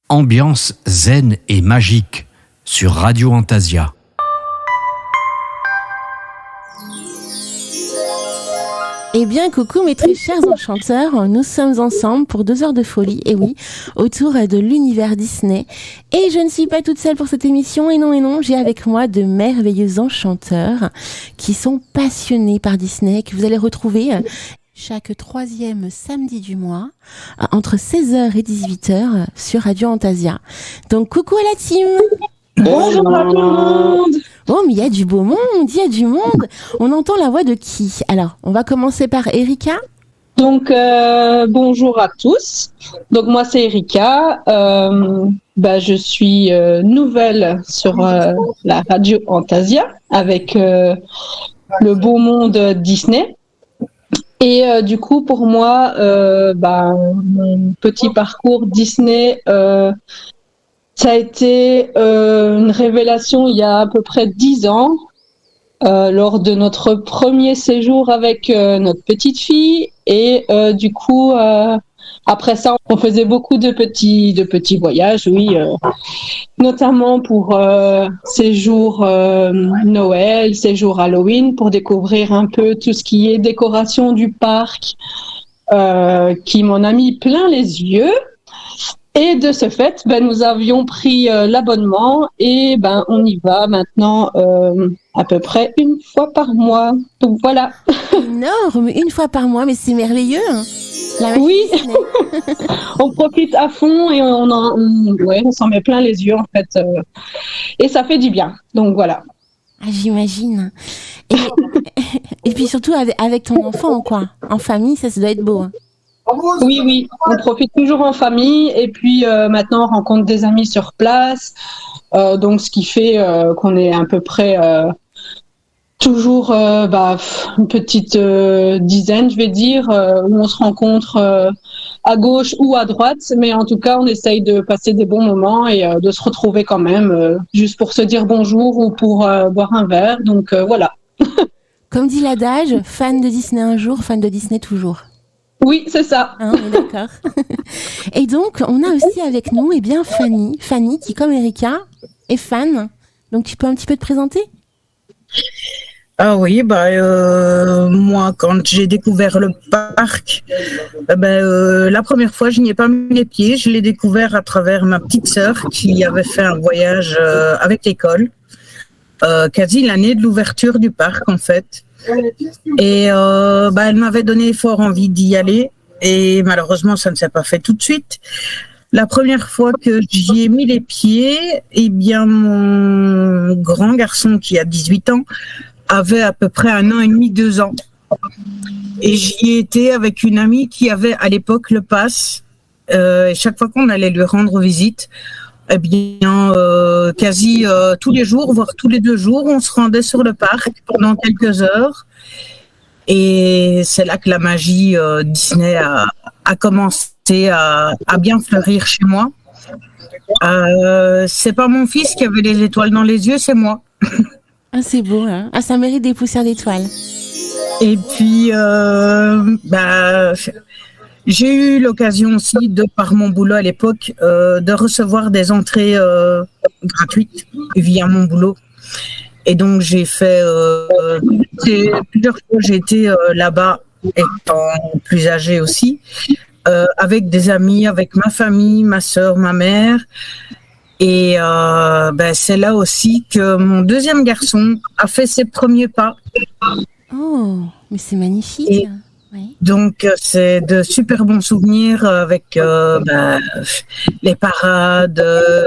ambiance zen et magique sur Radio Antasia. Eh bien, coucou mes très chers enchanteurs, nous sommes ensemble pour 2 heures de folie, et oui, autour de l'univers Disney. Et je ne suis pas toute seule pour cette émission, et non, j'ai avec moi de merveilleux enchanteurs qui sont passionnés par Disney, que vous allez retrouver chaque 3e samedi du mois, entre 16h et 18h sur Radio Antasia. Donc, coucou à la team! Bonjour à tout le monde. Oh, mais il y a du beau monde, il y a du monde. On entend la voix de qui? Alors, on va commencer par Erika. Donc, bonjour à tous. Donc, moi, c'est Erika. Je suis nouvelle sur la radio Antasia avec le beau monde Disney. Et du coup, pour moi, mon petit parcours Disney... ça a été une révélation il y a à peu près 10 ans, lors de notre premier séjour avec notre petite fille. Et du coup, après ça, on faisait beaucoup de petits voyages, oui, notamment pour séjour Noël, séjour Halloween, pour découvrir un peu tout ce qui est décoration du parc, qui m'en a mis plein les yeux. Et de ce fait, nous avions pris l'abonnement et on y va maintenant à peu près une fois par mois. Donc voilà. Énorme, une fois par mois, mais c'est merveilleux. Hein. Oui, on profite à fond et on s'en met plein les yeux en fait. Et ça fait du bien. Donc voilà. Ah, j'imagine. Et puis surtout avec ton enfant, quoi. En famille, ça doit être beau. Hein. Oui, on profite toujours en famille et puis maintenant on rencontre des amis sur place, donc ce qui fait qu'on est à peu près toujours une petite dizaine, je vais dire, où on se rencontre à gauche ou à droite, mais en tout cas on essaye de passer des bons moments et de se retrouver quand même, juste pour se dire bonjour ou pour boire un verre, donc voilà. Comme dit l'adage, fan de Disney un jour, fan de Disney toujours. Oui, c'est ça. Hein, on est d'accord. Et donc, on a aussi avec nous Fanny. Fanny, qui, comme Erika, est fan. Donc, tu peux un petit peu te présenter ? Ah oui, moi, quand j'ai découvert le parc, la première fois, je n'y ai pas mis les pieds. Je l'ai découvert à travers ma petite sœur qui avait fait un voyage avec l'école, quasi l'année de l'ouverture du parc, en fait. Et elle m'avait donné fort envie d'y aller et malheureusement ça ne s'est pas fait tout de suite. La première fois que j'y ai mis les pieds, mon grand garçon qui a 18 ans avait à peu près 1 an et demi, 2 ans. Et j'y ai été avec une amie qui avait à l'époque le pass. Et chaque fois qu'on allait lui rendre visite, quasi tous les jours, voire tous les 2 jours, on se rendait sur le parc pendant quelques heures. Et c'est là que la magie Disney a commencé à bien fleurir chez moi. C'est pas mon fils qui avait les étoiles dans les yeux, c'est moi. Ah, c'est beau, hein. Ah, ça mérite des poussières d'étoiles. Et puis, j'ai eu l'occasion aussi, par mon boulot à l'époque, de recevoir des entrées gratuites via mon boulot. Et donc, j'ai fait plusieurs fois, j'ai été là-bas, étant plus âgée aussi, avec des amis, avec ma famille, ma sœur, ma mère. Et c'est là aussi que mon deuxième garçon a fait ses premiers pas. Oh, mais c'est magnifique. Et oui. Donc, c'est de super bons souvenirs avec les parades,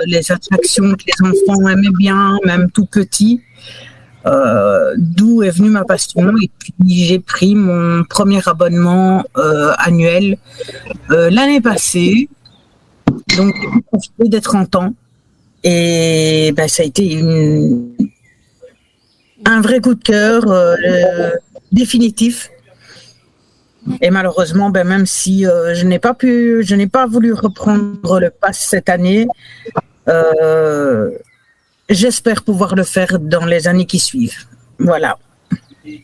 les attractions que les enfants aimaient bien, même tout petits. D'où est venue ma passion. Et puis, j'ai pris mon premier abonnement annuel l'année passée. Donc, j'ai profité d'être en temps. Et ça a été un vrai coup de cœur définitif. Et malheureusement, même si je n'ai pas voulu reprendre le pass cette année, j'espère pouvoir le faire dans les années qui suivent. Voilà.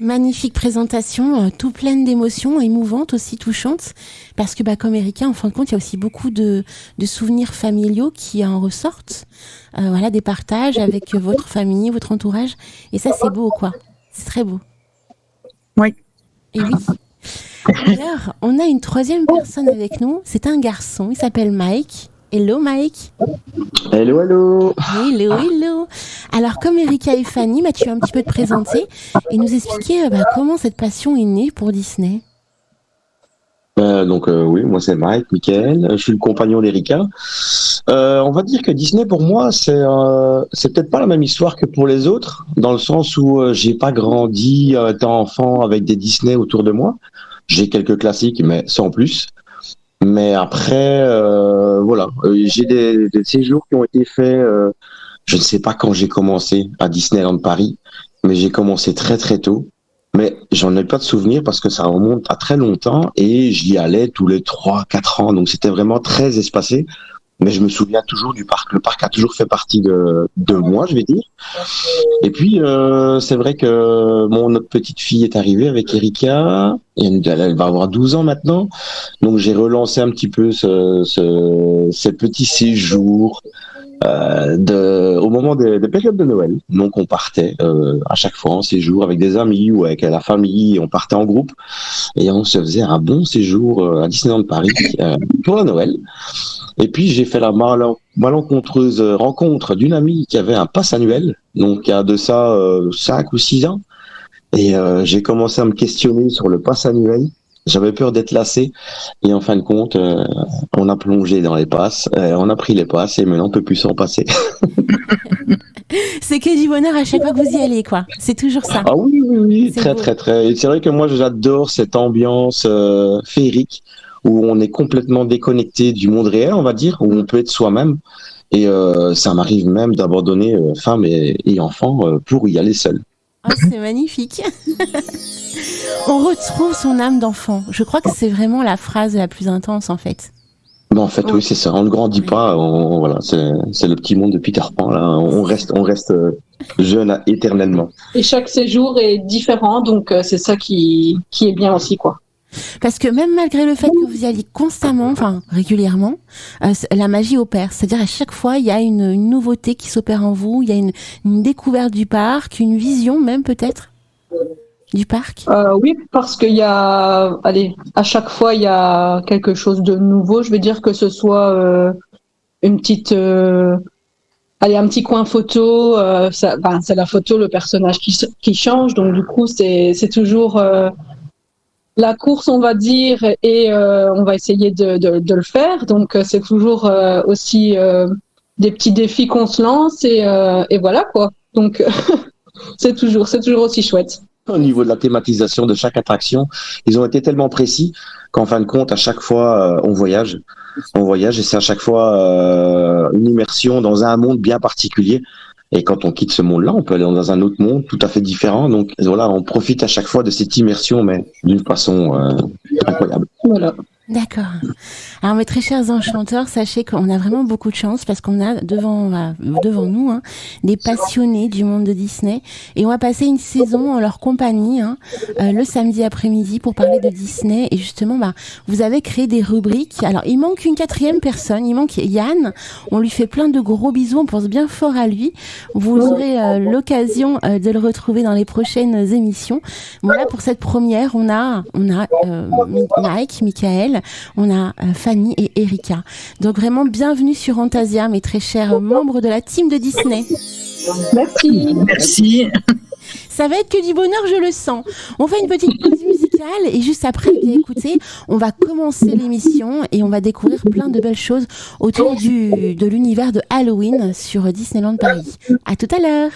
Magnifique présentation, tout pleine d'émotions, émouvante aussi, touchante, parce que comme Erika, en fin de compte, il y a aussi beaucoup de souvenirs familiaux qui en ressortent, des partages avec votre famille, votre entourage, et ça c'est beau quoi, c'est très beau. Oui. Et oui. Alors, on a une troisième personne avec nous, c'est un garçon, il s'appelle Mike. Hello Mike. Hello, hello. Hello, hello. Alors, comme Erika et Fanny, tu vas un petit peu te présenter et nous expliquer comment cette passion est née pour Disney. Oui, moi c'est Mike, Michael, je suis le compagnon d'Erika. On va dire que Disney pour moi c'est peut-être pas la même histoire que pour les autres, dans le sens où j'ai pas grandi étant enfant avec des Disney autour de moi. J'ai quelques classiques mais sans plus. Mais après j'ai des séjours qui ont été faits. Je ne sais pas quand j'ai commencé à Disneyland Paris, mais j'ai commencé très très tôt. Mais j'en ai pas de souvenir parce que ça remonte à très longtemps et j'y allais tous les 3-4 ans. Donc c'était vraiment très espacé. Mais je me souviens toujours du parc. Le parc a toujours fait partie de moi, je vais dire. Et puis, c'est vrai que notre petite fille est arrivée avec Erika. Elle va avoir 12 ans maintenant. Donc j'ai relancé un petit peu ces petits séjours au moment des périodes de Noël. Donc on partait à chaque fois en séjour avec des amis ou avec la famille, on partait en groupe et on se faisait un bon séjour à Disneyland Paris pour la Noël. Et puis j'ai fait la malencontreuse rencontre d'une amie qui avait un pass annuel, donc il y a de ça 5 ou 6 ans, et j'ai commencé à me questionner sur le pass annuel. J'avais peur d'être lassé et en fin de compte, on a plongé dans les passes, on a pris les passes et maintenant on peut plus s'en passer. C'est que du bonheur à chaque fois que vous y allez, quoi. C'est toujours ça. Ah oui, c'est très beau. très très. Et c'est vrai que moi j'adore cette ambiance féerique où on est complètement déconnecté du monde réel, on va dire, où on peut être soi-même. Et ça m'arrive même d'abandonner femme et enfants pour y aller seul. Oh, c'est magnifique. On retrouve son âme d'enfant. Je crois que c'est vraiment la phrase la plus intense, en fait. Mais en fait, oui, c'est ça. On ne grandit pas. Voilà, c'est le petit monde de Peter Pan. Là, on reste jeune éternellement. Et chaque séjour est différent, donc c'est ça qui est bien aussi, quoi. Parce que même malgré le fait que vous y alliez constamment, enfin régulièrement, la magie opère. C'est-à-dire à chaque fois, il y a une nouveauté qui s'opère en vous. Il y a une découverte du parc, une vision même peut-être du parc. Oui, parce qu'il y a, à chaque fois, il y a quelque chose de nouveau. Je veux dire que ce soit une petite, un petit coin photo. C'est la photo, le personnage qui change. Donc du coup, c'est toujours la course, on va dire, et on va essayer de le faire. Donc c'est toujours aussi des petits défis qu'on se lance et voilà quoi. Donc c'est toujours aussi chouette. Au niveau de la thématisation de chaque attraction, ils ont été tellement précis qu'en fin de compte, à chaque fois, on voyage et c'est à chaque fois une immersion dans un monde bien particulier. Et quand on quitte ce monde-là, on peut aller dans un autre monde tout à fait différent. Donc voilà, on profite à chaque fois de cette immersion, mais d'une façon incroyable. Voilà. D'accord. Alors mes très chers enchanteurs, sachez qu'on a vraiment beaucoup de chance parce qu'on a devant nous des passionnés du monde de Disney et on va passer une saison en leur compagnie le samedi après-midi pour parler de Disney et justement vous avez créé des rubriques. Alors il manque une 4e personne, il manque Yann. On lui fait plein de gros bisous, on pense bien fort à lui. Vous aurez l'occasion de le retrouver dans les prochaines émissions. Bon là pour cette première, on a Mike, Michael. On a Fanny et Erika. Donc vraiment bienvenue sur Fantasia, mes très chers membres de la team de Disney. Merci. Merci. Ça va être que du bonheur, je le sens. On fait une petite pause musicale et juste après, bien écoutez, on va commencer l'émission et on va découvrir plein de belles choses autour de l'univers de Halloween sur Disneyland Paris. À tout à l'heure.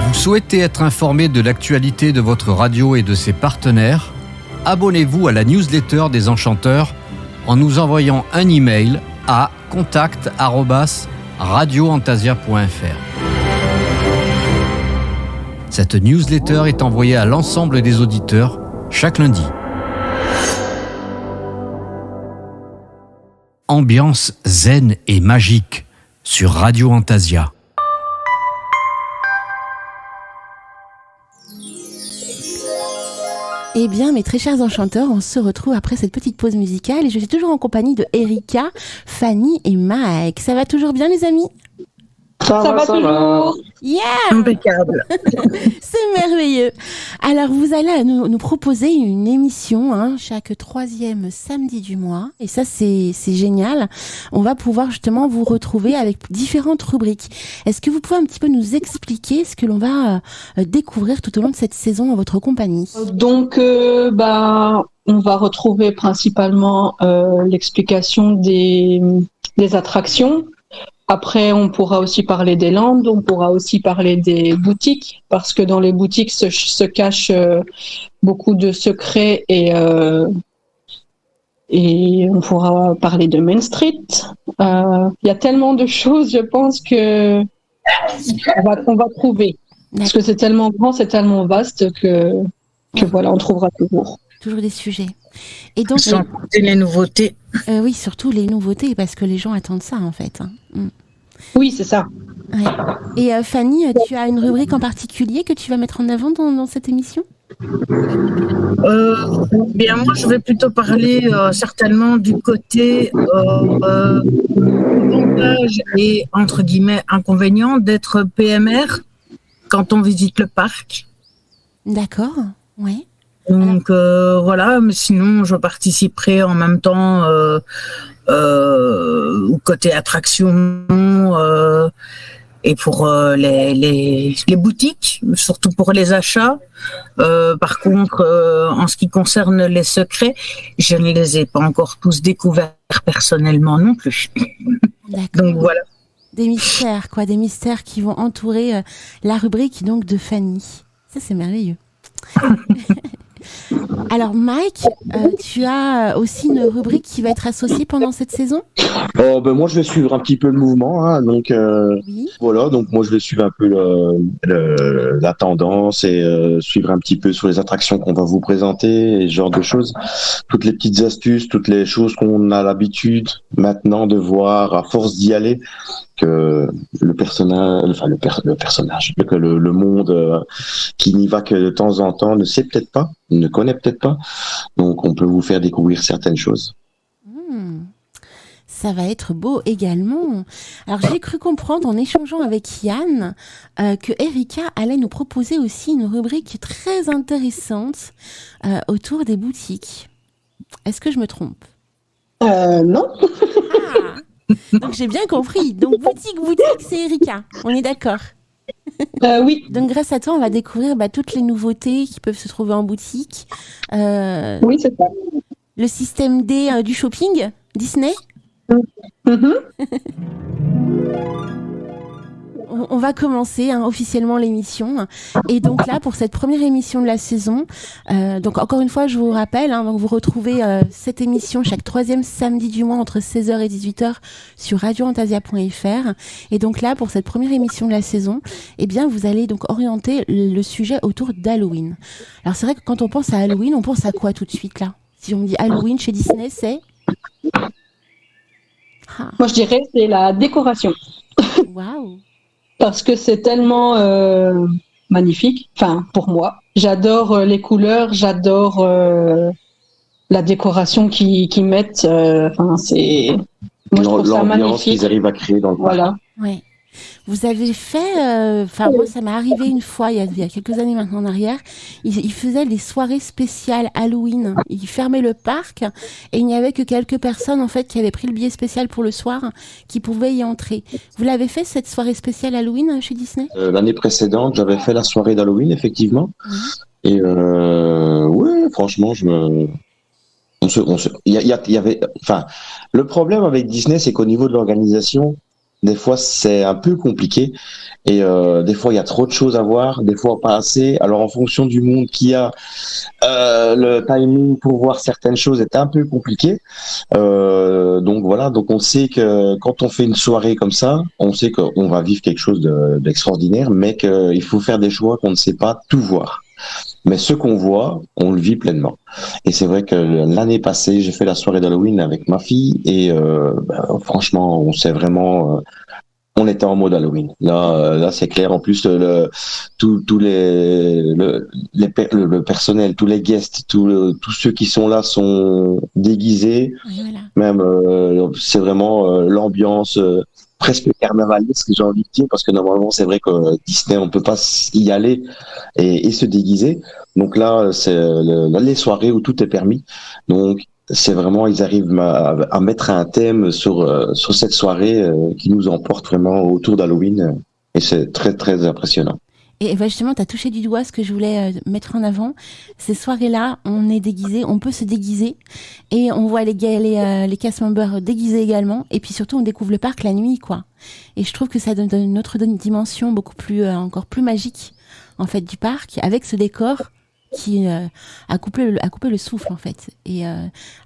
Vous souhaitez être informé de l'actualité de votre radio et de ses partenaires ? Abonnez-vous à la newsletter des enchanteurs en nous envoyant un email à contact@radiofantasia.fr. Cette newsletter est envoyée à l'ensemble des auditeurs chaque lundi. Ambiance zen et magique sur Radio Fantasia. Eh bien, mes très chers enchanteurs, on se retrouve après cette petite pause musicale et je suis toujours en compagnie de Erika, Fanny et Mike. Ça va toujours bien, les amis ? Ça va toujours. Yeah ! Impeccable. C'est merveilleux. Alors, vous allez nous proposer une émission chaque 3e samedi du mois. Et ça, c'est génial. On va pouvoir justement vous retrouver avec différentes rubriques. Est-ce que vous pouvez un petit peu nous expliquer ce que l'on va découvrir tout au long de cette saison dans votre compagnie ? Donc, on va retrouver principalement l'explication des attractions. Après, on pourra aussi parler des landes, on pourra aussi parler des boutiques, parce que dans les boutiques se cachent beaucoup de secrets et on pourra parler de Main Street. Il y a tellement de choses, je pense, que on va trouver. Parce que c'est tellement grand, c'est tellement vaste que voilà, on trouvera toujours. Toujours des sujets. Et donc, sans compter les nouveautés. Oui, surtout les nouveautés, parce que les gens attendent ça, en fait. Oui, c'est ça. Ouais. Et Fanny, tu as une rubrique en particulier que tu vas mettre en avant dans cette émission ? Bien, moi, je vais plutôt parler certainement du côté avantage et, entre guillemets, inconvénient d'être PMR quand on visite le parc. D'accord, oui. Donc voilà, mais sinon je participerai en même temps au côté attraction et pour les boutiques, surtout pour les achats. Par contre, en ce qui concerne les secrets, je ne les ai pas encore tous découverts personnellement non plus. D'accord. Donc voilà. Des mystères, quoi, des mystères qui vont entourer la rubrique donc de Fanny. Ça, c'est merveilleux. Alors Mike, tu as aussi une rubrique qui va être associée pendant cette saison ? Moi je vais suivre un petit peu le mouvement, donc Oui. voilà, donc moi je vais suivre un peu la tendance et suivre un petit peu sur les attractions qu'on va vous présenter et ce genre de choses, toutes les petites astuces, toutes les choses qu'on a l'habitude maintenant de voir à force d'y aller, que le monde qui n'y va que de temps en temps ne sait peut-être pas, ne connaît peut-être pas, donc on peut vous faire découvrir certaines choses. Ça va être beau également. Alors j'ai cru comprendre en échangeant avec Yann que Erika allait nous proposer aussi une rubrique très intéressante autour des boutiques. Est-ce que je me trompe ? Non. Donc j'ai bien compris. Donc boutique, c'est Erika. On est d'accord ? Oui. Donc grâce à toi, on va découvrir toutes les nouveautés qui peuvent se trouver en boutique. Oui, c'est ça. Le système D du shopping Disney. On va commencer officiellement l'émission. Et donc là, pour cette première émission de la saison, donc encore une fois, je vous rappelle, donc vous retrouvez cette émission chaque 3e samedi du mois entre 16h et 18h sur radioantasia.fr. Et donc là, pour cette première émission de la saison, eh bien, vous allez donc orienter le sujet autour d'Halloween. Alors c'est vrai que quand on pense à Halloween, on pense à quoi tout de suite là ? Si on dit Halloween chez Disney, c'est... Moi, je dirais c'est la décoration. Waouh. Parce que c'est tellement magnifique. Enfin, pour moi, j'adore les couleurs, j'adore la décoration qu'ils mettent. Enfin, c'est. Moi, je trouve ça magnifique. L'ambiance qu'ils arrivent à créer dans le parc. Voilà. Ouais. Vous avez fait, moi ça m'est arrivé une fois, il y a quelques années maintenant en arrière, ils faisaient des soirées spéciales Halloween. Ils fermaient le parc et il n'y avait que quelques personnes en fait qui avaient pris le billet spécial pour le soir qui pouvaient y entrer. Vous l'avez fait cette soirée spéciale Halloween chez Disney ? L'année précédente, j'avais fait la soirée d'Halloween effectivement. Et ouais, franchement, il y avait, enfin, le problème avec Disney, c'est qu'au niveau de l'organisation, des fois, c'est un peu compliqué et des fois, il y a trop de choses à voir, des fois pas assez. Alors, en fonction du monde qu'il y a, le timing pour voir certaines choses est un peu compliqué. Donc voilà, donc on sait que quand on fait une soirée comme ça, on sait qu'on va vivre quelque chose d'extraordinaire, mais qu'il faut faire des choix qu'on ne sait pas tout voir. Mais ce qu'on voit, on le vit pleinement. Et c'est vrai que l'année passée, j'ai fait la soirée d'Halloween avec ma fille et franchement, on s'est vraiment on était en mode Halloween. Là, c'est clair. En plus, le personnel, tous les guests, tous ceux qui sont là sont déguisés. Voilà. Même, c'est vraiment l'ambiance presque carnavalesque, j'ai envie de dire, parce que normalement, c'est vrai que Disney, on peut pas y aller et se déguiser. Donc là, c'est les soirées où tout est permis. Donc c'est vraiment, ils arrivent à mettre un thème sur cette soirée qui nous emporte vraiment autour d'Halloween, et c'est très très impressionnant. Et justement, tu as touché du doigt ce que je voulais mettre en avant. Ces soirées-là, on est déguisé, on peut se déguiser, et on voit les cast members déguisés également. Et puis surtout, on découvre le parc la nuit, quoi. Et je trouve que ça donne une autre dimension beaucoup plus, encore plus magique, en fait, du parc, avec ce décor qui a coupé le souffle, en fait. Et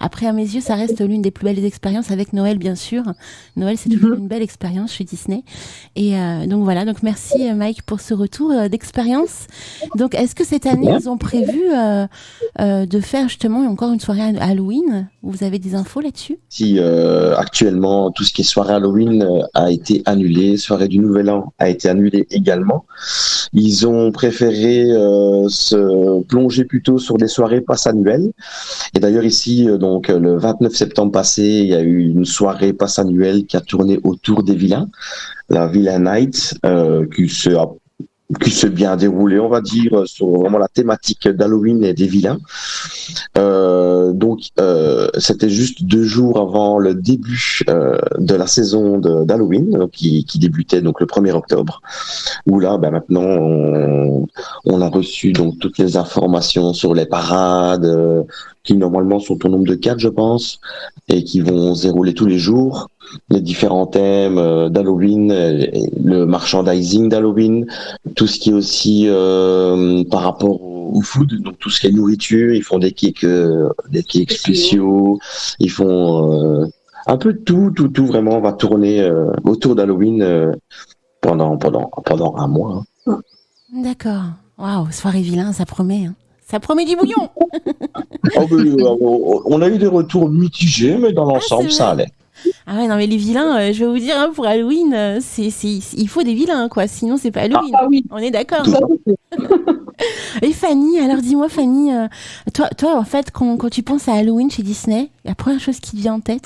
après, à mes yeux, ça reste l'une des plus belles expériences, avec Noël, bien sûr. Noël, c'est toujours une belle expérience chez Disney. Et donc voilà, donc merci Mike pour ce retour d'expérience. Donc, est-ce que cette année, ils ont prévu de faire justement encore une soirée Halloween? Vous avez des infos là-dessus? Si actuellement, tout ce qui est soirée Halloween a été annulé, soirée du Nouvel An a été annulée également. Ils ont préféré se plonger plutôt sur des soirées pass annuelles. Et d'ailleurs ici, donc le 29 septembre passé, il y a eu une soirée pass annuelle qui a tourné autour des vilains, la Villain Night, qui s'est bien déroulé, on va dire, sur vraiment la thématique d'Halloween et des vilains. Donc, c'était juste 2 jours avant le début de la saison d'Halloween, qui débutait donc le 1er octobre, où là, maintenant, on a reçu donc toutes les informations sur les parades, qui normalement sont au nombre de 4, je pense, et qui vont se dérouler tous les jours. Les différents thèmes d'Halloween, le merchandising d'Halloween, tout ce qui est aussi par rapport au food, donc tout ce qui est nourriture. Ils font des cakes spéciaux, ils font un peu de tout vraiment va tourner autour d'Halloween pendant un mois. Hein. D'accord. Waouh, soirée vilain, ça promet. Hein. Ça promet du bouillon. On a eu des retours mitigés, mais dans l'ensemble, ça allait. Ah ouais, non mais les vilains, je vais vous dire, pour Halloween, il faut des vilains, quoi, sinon c'est pas Halloween. Ah oui. On est d'accord. Et Fanny, alors dis-moi Fanny, toi en fait, quand tu penses à Halloween chez Disney, la première chose qui te vient en tête,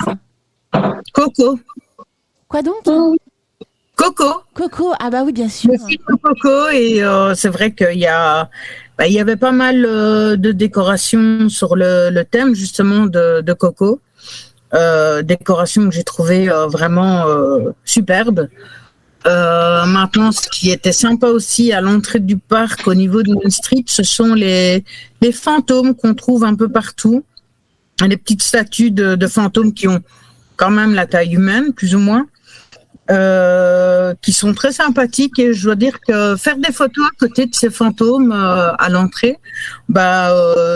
Coco. Quoi donc? Coco, ah bah oui, bien sûr. Le film Coco, et c'est vrai qu'il y avait pas mal de décorations sur le thème justement de Coco. Décoration que j'ai trouvé vraiment superbe. Maintenant, ce qui était sympa aussi à l'entrée du parc au niveau de Main Street, ce sont les fantômes qu'on trouve un peu partout. Des petites statues de fantômes qui ont quand même la taille humaine, plus ou moins, qui sont très sympathiques. Et je dois dire que faire des photos à côté de ces fantômes à l'entrée,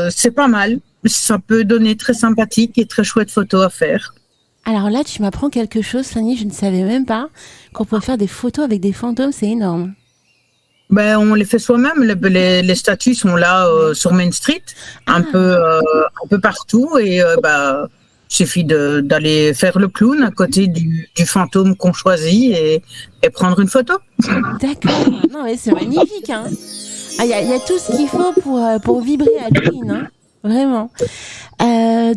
c'est pas mal. Ça peut donner très sympathique et très chouette photos à faire. Alors là, tu m'apprends quelque chose, Fanny, je ne savais même pas qu'on pouvait faire des photos avec des fantômes, c'est énorme. On les fait soi-même, les statues sont là sur Main Street, un peu partout, et il suffit d'aller faire le clown à côté du fantôme qu'on choisit et prendre une photo. D'accord, non mais c'est magnifique, hein. Ah, y a tout ce qu'il faut pour vibrer à Halloween, hein. Vraiment.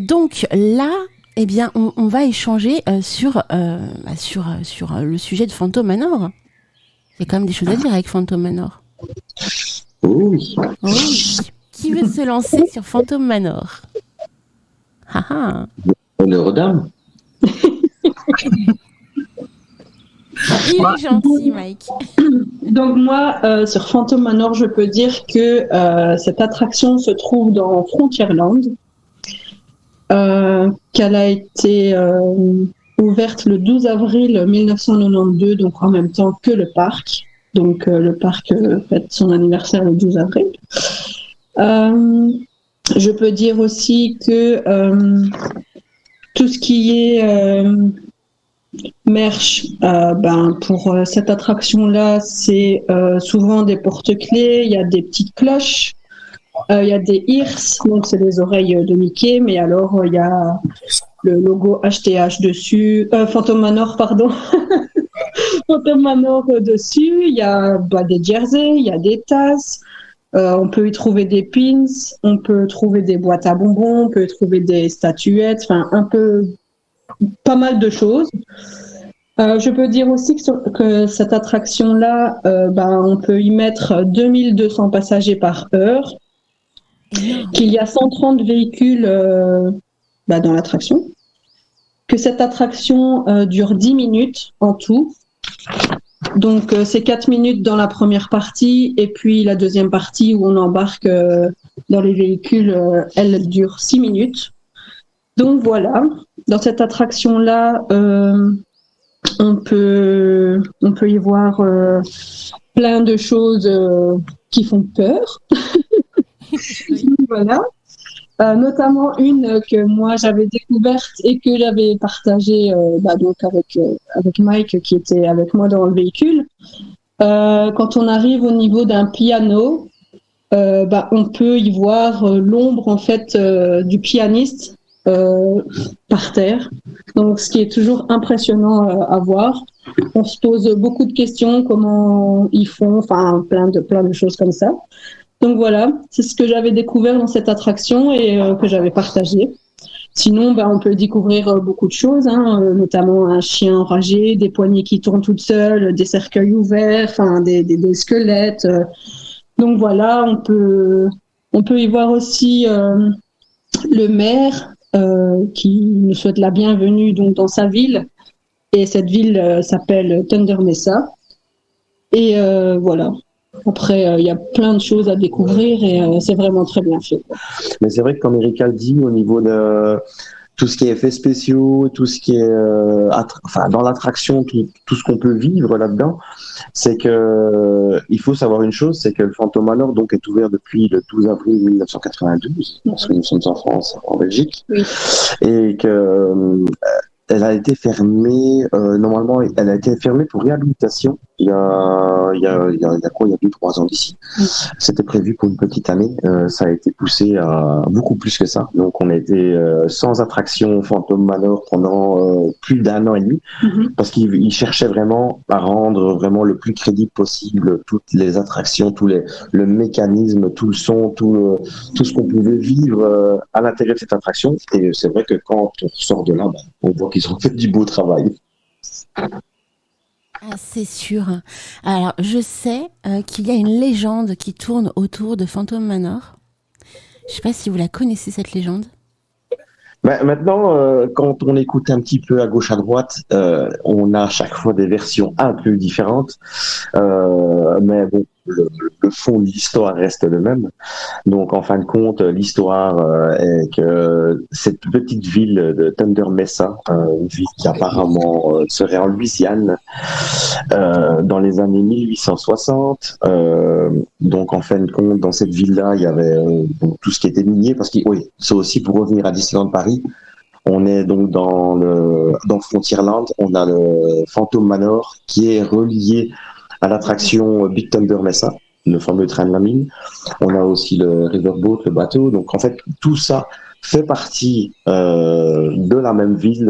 Donc là, eh bien, on va échanger sur le sujet de Phantom Manor. Il y a quand même des choses à dire avec Phantom Manor. Oui. Oui. Qui veut se lancer sur Phantom Manor? Honneur aux dames. Il est gentil, Mike. Donc moi, sur Phantom Manor, je peux dire que cette attraction se trouve dans Frontierland, qu'elle a été ouverte le 12 avril 1992, donc en même temps que le parc. Donc le parc fête son anniversaire le 12 avril. Je peux dire aussi que tout ce qui est merch, pour cette attraction-là, c'est souvent des porte-clés, il y a des petites cloches, il y a des ears, donc c'est les oreilles de Mickey, mais alors il y a le logo HTH dessus, Phantom Manor, pardon. Phantom Manor dessus. Il y a des jerseys, il y a des tasses. On peut y trouver des pins, on peut trouver des boîtes à bonbons, on peut y trouver des statuettes, enfin pas mal de choses. Je peux dire aussi que cette attraction-là, on peut y mettre 2200 passagers par heure, qu'il y a 130 véhicules dans l'attraction, que cette attraction dure 10 minutes en tout. Donc, c'est 4 minutes dans la première partie, et puis la deuxième partie où on embarque dans les véhicules, elle dure 6 minutes. Donc, voilà. Dans cette attraction-là, on peut y voir plein de choses qui font peur. Voilà. Notamment une que moi j'avais découverte et que j'avais partagée donc avec Mike qui était avec moi dans le véhicule. Quand on arrive au niveau d'un piano, on peut y voir l'ombre en fait du pianiste par terre. Donc ce qui est toujours impressionnant à voir. On se pose beaucoup de questions, comment ils font, enfin plein de choses comme ça. Donc voilà, c'est ce que j'avais découvert dans cette attraction et que j'avais partagé. Sinon, on peut découvrir beaucoup de choses, notamment un chien enragé, des poignées qui tournent toutes seules, des cercueils ouverts, des squelettes. Donc voilà, on peut y voir aussi le maire qui nous souhaite la bienvenue donc dans sa ville. Et cette ville s'appelle Thunder Mesa. Et voilà. Après, il y a plein de choses à découvrir et c'est vraiment très bien fait. Mais c'est vrai que comme Erika le dit, au niveau de tout ce qui est effets spéciaux, tout ce qui est dans l'attraction, tout ce qu'on peut vivre là-dedans, c'est que il faut savoir une chose, c'est que le Phantom Manor donc est ouvert depuis le 12 avril 1992, parce que nous sommes en France, en Belgique, oui. Et que elle a été fermée, normalement, elle a été fermée pour réhabilitation il y a 2-3 ans d'ici. C'était prévu pour une petite année, ça a été poussé à beaucoup plus que ça. Donc on a été sans attraction Phantom Manor pendant plus d'1 an et demi, parce qu'ils cherchaient vraiment à rendre vraiment le plus crédible possible toutes les attractions, le mécanisme, tout le son, tout ce qu'on pouvait vivre à l'intérieur de cette attraction. Et c'est vrai que quand on sort de là, on voit qu'ils ont fait du beau travail. Ah, c'est sûr. Alors, je sais qu'il y a une légende qui tourne autour de Phantom Manor. Je ne sais pas si vous la connaissez, cette légende. Maintenant, quand on écoute un petit peu à gauche, à droite, on a à chaque fois des versions un peu différentes. Mais bon, le fond de l'histoire reste le même. Donc, en fin de compte, l'histoire est que cette petite ville de Thunder Mesa, une ville qui apparemment serait en Louisiane, dans les années 1860. Donc, en fin de compte, dans cette ville-là, il y avait tout ce qui était minier, parce que oui, c'est aussi pour revenir à Disneyland Paris. On est donc dans Frontierland, on a le Phantom Manor qui est relié à l'attraction Big Thunder Mesa, le fameux train de la mine. On a aussi le Riverboat, le bateau. Donc en fait, tout ça fait partie de la même ville.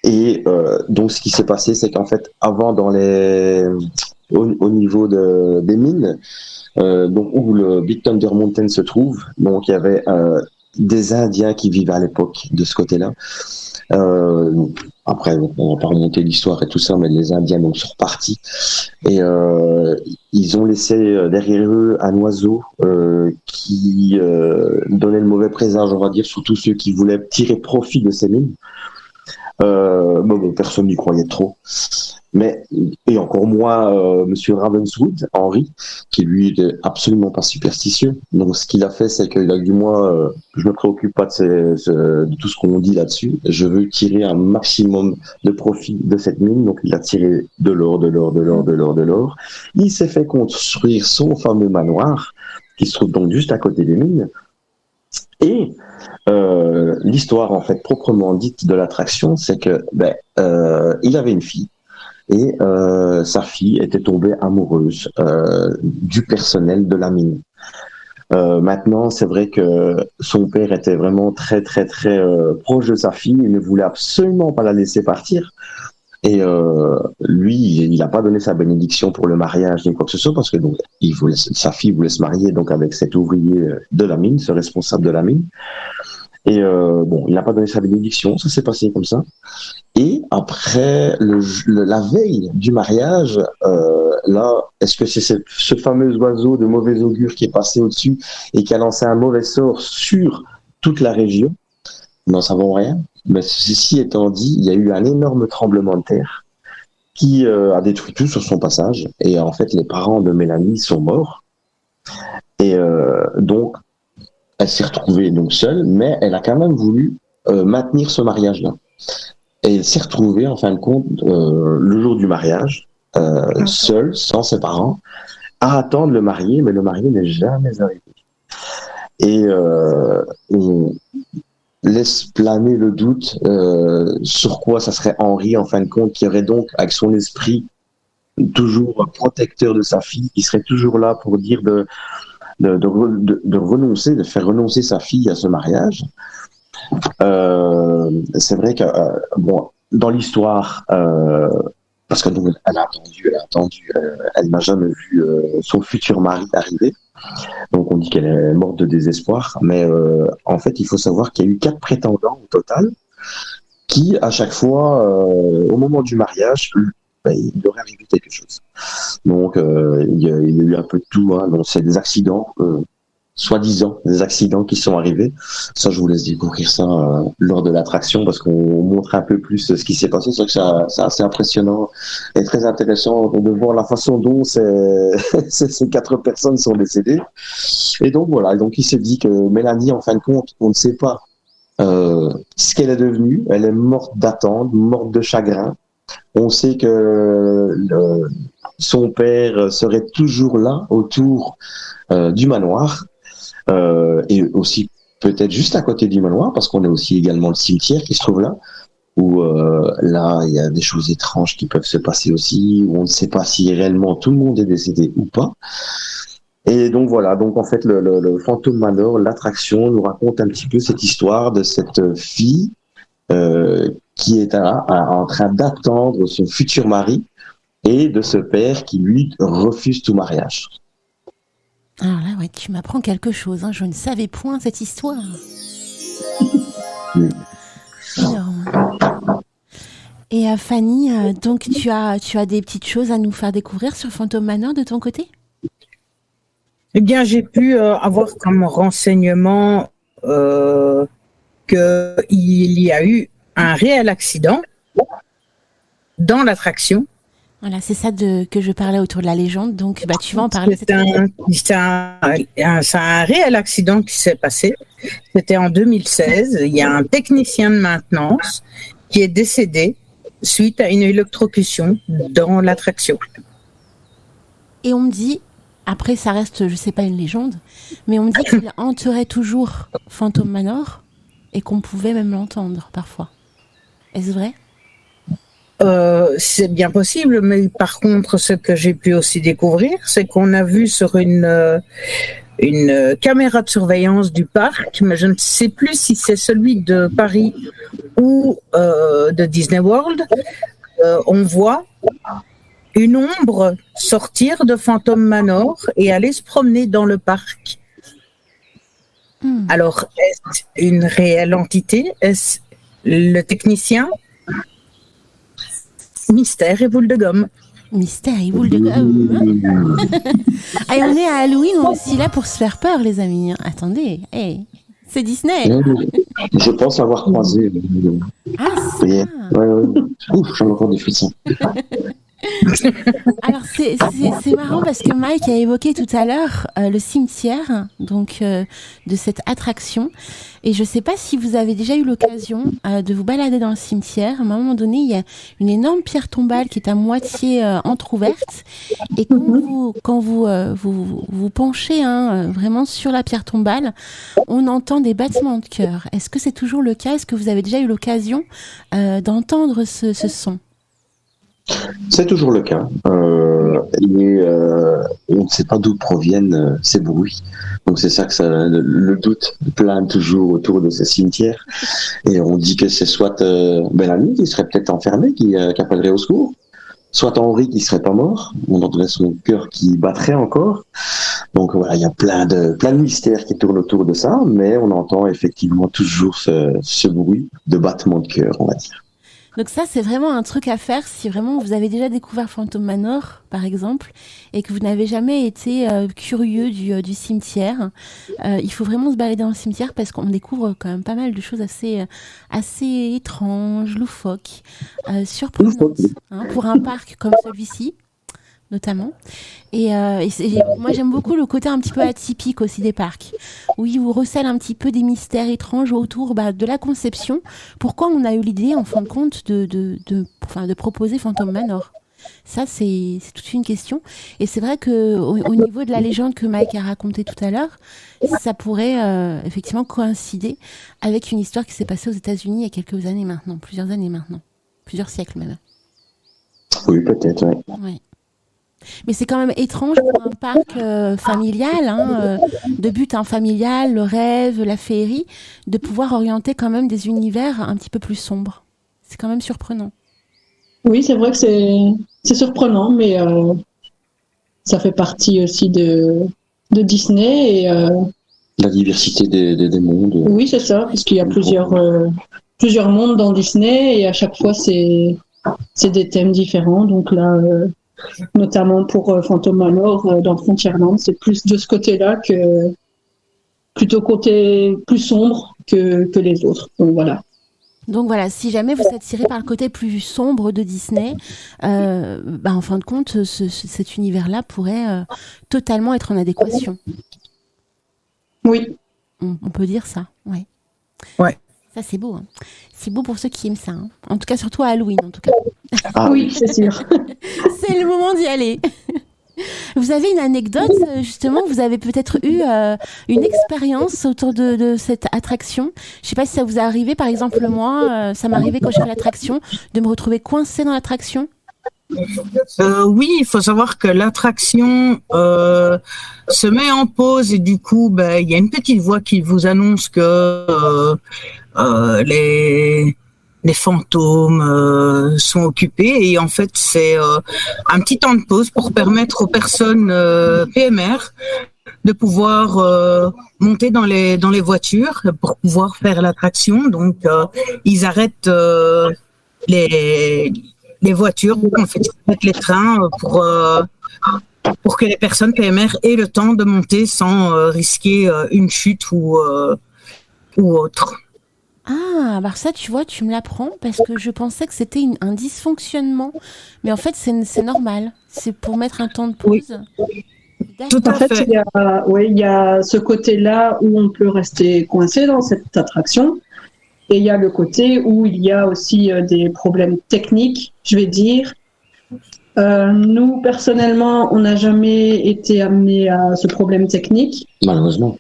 Donc ce qui s'est passé, c'est qu'en fait, avant au niveau des mines, donc où le Big Thunder Mountain se trouve, donc il y avait des Indiens qui vivaient à l'époque de ce côté-là. Après, on va pas remonter l'histoire et tout ça, mais les Indiens donc sont repartis et ils ont laissé derrière eux un oiseau qui donnait le mauvais présage, on va dire, sur tous ceux qui voulaient tirer profit de ces mines. Bon, personne n'y croyait trop. Et encore moins Monsieur Ravenswood, Henry, qui lui était absolument pas superstitieux. Donc ce qu'il a fait, c'est qu'il a dit moi, je me préoccupe pas de tout ce qu'on dit là-dessus. Je veux tirer un maximum de profit de cette mine. Donc il a tiré de l'or. Il s'est fait construire son fameux manoir, qui se trouve donc juste à côté des mines. Et l'histoire en fait proprement dite de l'attraction, c'est que il avait une fille. Et sa fille était tombée amoureuse du personnel de la mine. Maintenant, c'est vrai que son père était vraiment très très très proche de sa fille. Il ne voulait absolument pas la laisser partir. Et lui, il n'a pas donné sa bénédiction pour le mariage ni quoi que ce soit parce que donc sa fille voulait se marier donc avec cet ouvrier de la mine, ce responsable de la mine. Et il n'a pas donné sa bénédiction, ça s'est passé comme ça. Et après, la veille du mariage, là, est-ce que c'est ce fameux oiseau de mauvais augure qui est passé au-dessus et qui a lancé un mauvais sort sur toute la région? Nous n'en savons rien. Mais ceci étant dit, il y a eu un énorme tremblement de terre qui a détruit tout sur son passage. Et en fait, les parents de Mélanie sont morts. Et donc, elle s'est retrouvée donc seule, mais elle a quand même voulu maintenir ce mariage-là. Et elle s'est retrouvée, en fin de compte, le jour du mariage, seule, sans ses parents, à attendre le marié, mais le marié n'est jamais arrivé. Et on laisse planer le doute sur quoi ça serait Henri, en fin de compte, qui aurait donc, avec son esprit toujours protecteur de sa fille, qui serait toujours là pour dire de renoncer, de faire renoncer sa fille à ce mariage. C'est vrai que dans l'histoire, parce que donc, elle a attendu, elle n'a jamais vu son futur mari arriver. Donc on dit qu'elle est morte de désespoir, mais en fait il faut savoir qu'il y a eu 4 prétendants au total, qui à chaque fois, au moment du mariage, il leur est arrivé quelque chose. Donc il y a eu un peu de tout, hein. Donc c'est des accidents, soi-disant des accidents qui sont arrivés. Ça, je vous laisse découvrir ça lors de l'attraction parce qu'on montre un peu plus ce qui s'est passé. C'est vrai que c'est assez impressionnant et très intéressant de voir la façon dont ces 4 personnes sont décédées. Et donc voilà, donc il s'est dit que Mélanie, en fin de compte, on ne sait pas ce qu'elle est devenue. Elle est morte d'attente, morte de chagrin. On sait que son père serait toujours là autour du manoir. Et aussi peut-être juste à côté du manoir, parce qu'on a aussi également le cimetière qui se trouve là, où là il y a des choses étranges qui peuvent se passer aussi, où on ne sait pas si réellement tout le monde est décédé ou pas. Et donc voilà, donc en fait le Phantom Manor, l'attraction, nous raconte un petit peu cette histoire de cette fille qui est en train d'attendre son futur mari et de ce père qui lui refuse tout mariage. Alors là, ouais, tu m'apprends quelque chose, hein. Je ne savais point cette histoire. Énorme. Et Fanny, donc tu as des petites choses à nous faire découvrir sur Phantom Manor de ton côté ? Eh bien, j'ai pu avoir comme renseignement qu'il y a eu un réel accident dans l'attraction. Voilà, c'est ça que je parlais autour de la légende, donc tu vas en parler. C'est un réel accident qui s'est passé. C'était en 2016. Il y a un technicien de maintenance qui est décédé suite à une électrocution dans l'attraction. Et on me dit, après ça reste, je sais pas, une légende, mais on me dit qu'il hanterait toujours Phantom Manor et qu'on pouvait même l'entendre parfois. Est-ce vrai ? C'est bien possible, mais par contre, ce que j'ai pu aussi découvrir, c'est qu'on a vu sur une caméra de surveillance du parc, mais je ne sais plus si c'est celui de Paris ou de Disney World, on voit une ombre sortir de Phantom Manor et aller se promener dans le parc. Alors, est-ce une réelle entité ? Est-ce le technicien ? Mystère et boule de gomme. Mystère et boule de gomme. Allez, on est à Halloween, on est aussi là pour se faire peur, les amis. Attendez, c'est Disney. Je pense avoir croisé. Ah, ça. Ouais. Ouf, j'en ai encore des frissons. Alors c'est marrant parce que Mike a évoqué tout à l'heure le cimetière donc de cette attraction et je sais pas si vous avez déjà eu l'occasion de vous balader dans le cimetière. À un moment donné, il y a une énorme pierre tombale qui est à moitié entrouverte et quand vous penchez vraiment sur la pierre tombale, on entend des battements de cœur. Est-ce que c'est toujours le cas ? Est-ce que vous avez déjà eu l'occasion d'entendre ce son ? C'est toujours le cas. On ne sait pas d'où proviennent ces bruits. Donc c'est ça que le doute plane toujours autour de ces cimetières. Et on dit que c'est soit la nuit qui serait peut-être enfermé, qui appellerait au secours, soit Henri qui serait pas mort. On entendrait son cœur qui battrait encore. Donc voilà, il y a plein de mystères qui tournent autour de ça, mais on entend effectivement toujours ce bruit de battement de cœur, on va dire. Donc ça, c'est vraiment un truc à faire si vraiment vous avez déjà découvert Phantom Manor, par exemple, et que vous n'avez jamais été curieux du cimetière. Il faut vraiment se balader dans le cimetière parce qu'on découvre quand même pas mal de choses assez étranges, loufoques, surprenantes, pour un parc comme celui-ci, notamment. Et moi, j'aime beaucoup le côté un petit peu atypique aussi des parcs, où ils vous recèlent un petit peu des mystères étranges autour de la conception. Pourquoi on a eu l'idée, en fin de compte, de proposer Phantom Manor ? Ça, c'est toute une question. Et c'est vrai qu'au niveau de la légende que Mike a racontée tout à l'heure, ça pourrait effectivement coïncider avec une histoire qui s'est passée aux États-Unis il y a plusieurs années maintenant, plusieurs siècles même. Oui, peut-être, oui. Ouais. Mais c'est quand même étrange pour un parc familial, de but familial, le rêve, la féerie, de pouvoir orienter quand même des univers un petit peu plus sombres. C'est quand même surprenant. Oui, c'est vrai que c'est surprenant, mais ça fait partie aussi de Disney. Et, la diversité des mondes. Oui, c'est ça, parce qu'il y a plusieurs mondes dans Disney, et à chaque fois, c'est des thèmes différents. Donc là... notamment pour Phantom Manor dans Frontierland, c'est plus de ce côté-là que plutôt côté plus sombre que les autres. Donc voilà, si jamais vous êtes attiré par le côté plus sombre de Disney, en fin de compte, cet univers-là pourrait totalement être en adéquation. Oui. On peut dire ça, oui. Ouais. Ça, c'est beau. C'est beau pour ceux qui aiment ça. En tout cas, surtout à Halloween, en tout cas. Ah oui, c'est sûr. C'est le moment d'y aller. Vous avez une anecdote, justement, vous avez peut-être eu une expérience autour de cette attraction. Je ne sais pas si ça vous est arrivé, par exemple, moi, ça m'est arrivé quand j'ai fait l'attraction, de me retrouver coincée dans l'attraction. Oui, il faut savoir que l'attraction se met en pause et du coup, il y a une petite voix qui vous annonce que les fantômes sont occupés et en fait c'est un petit temps de pause pour permettre aux personnes PMR de pouvoir monter dans les voitures pour pouvoir faire l'attraction. Donc ils arrêtent les voitures, en fait les trains pour que les personnes PMR aient le temps de monter sans risquer une chute ou autre. Ah, alors ça, tu vois, tu me l'apprends parce que je pensais que c'était un dysfonctionnement. Mais en fait, c'est normal. C'est pour mettre un temps de pause. Oui. Tout à fait. Il y a ce côté-là où on peut rester coincé dans cette attraction. Et il y a le côté où il y a aussi des problèmes techniques, je vais dire. Nous, personnellement, on n'a jamais été amenés à ce problème technique. Malheureusement.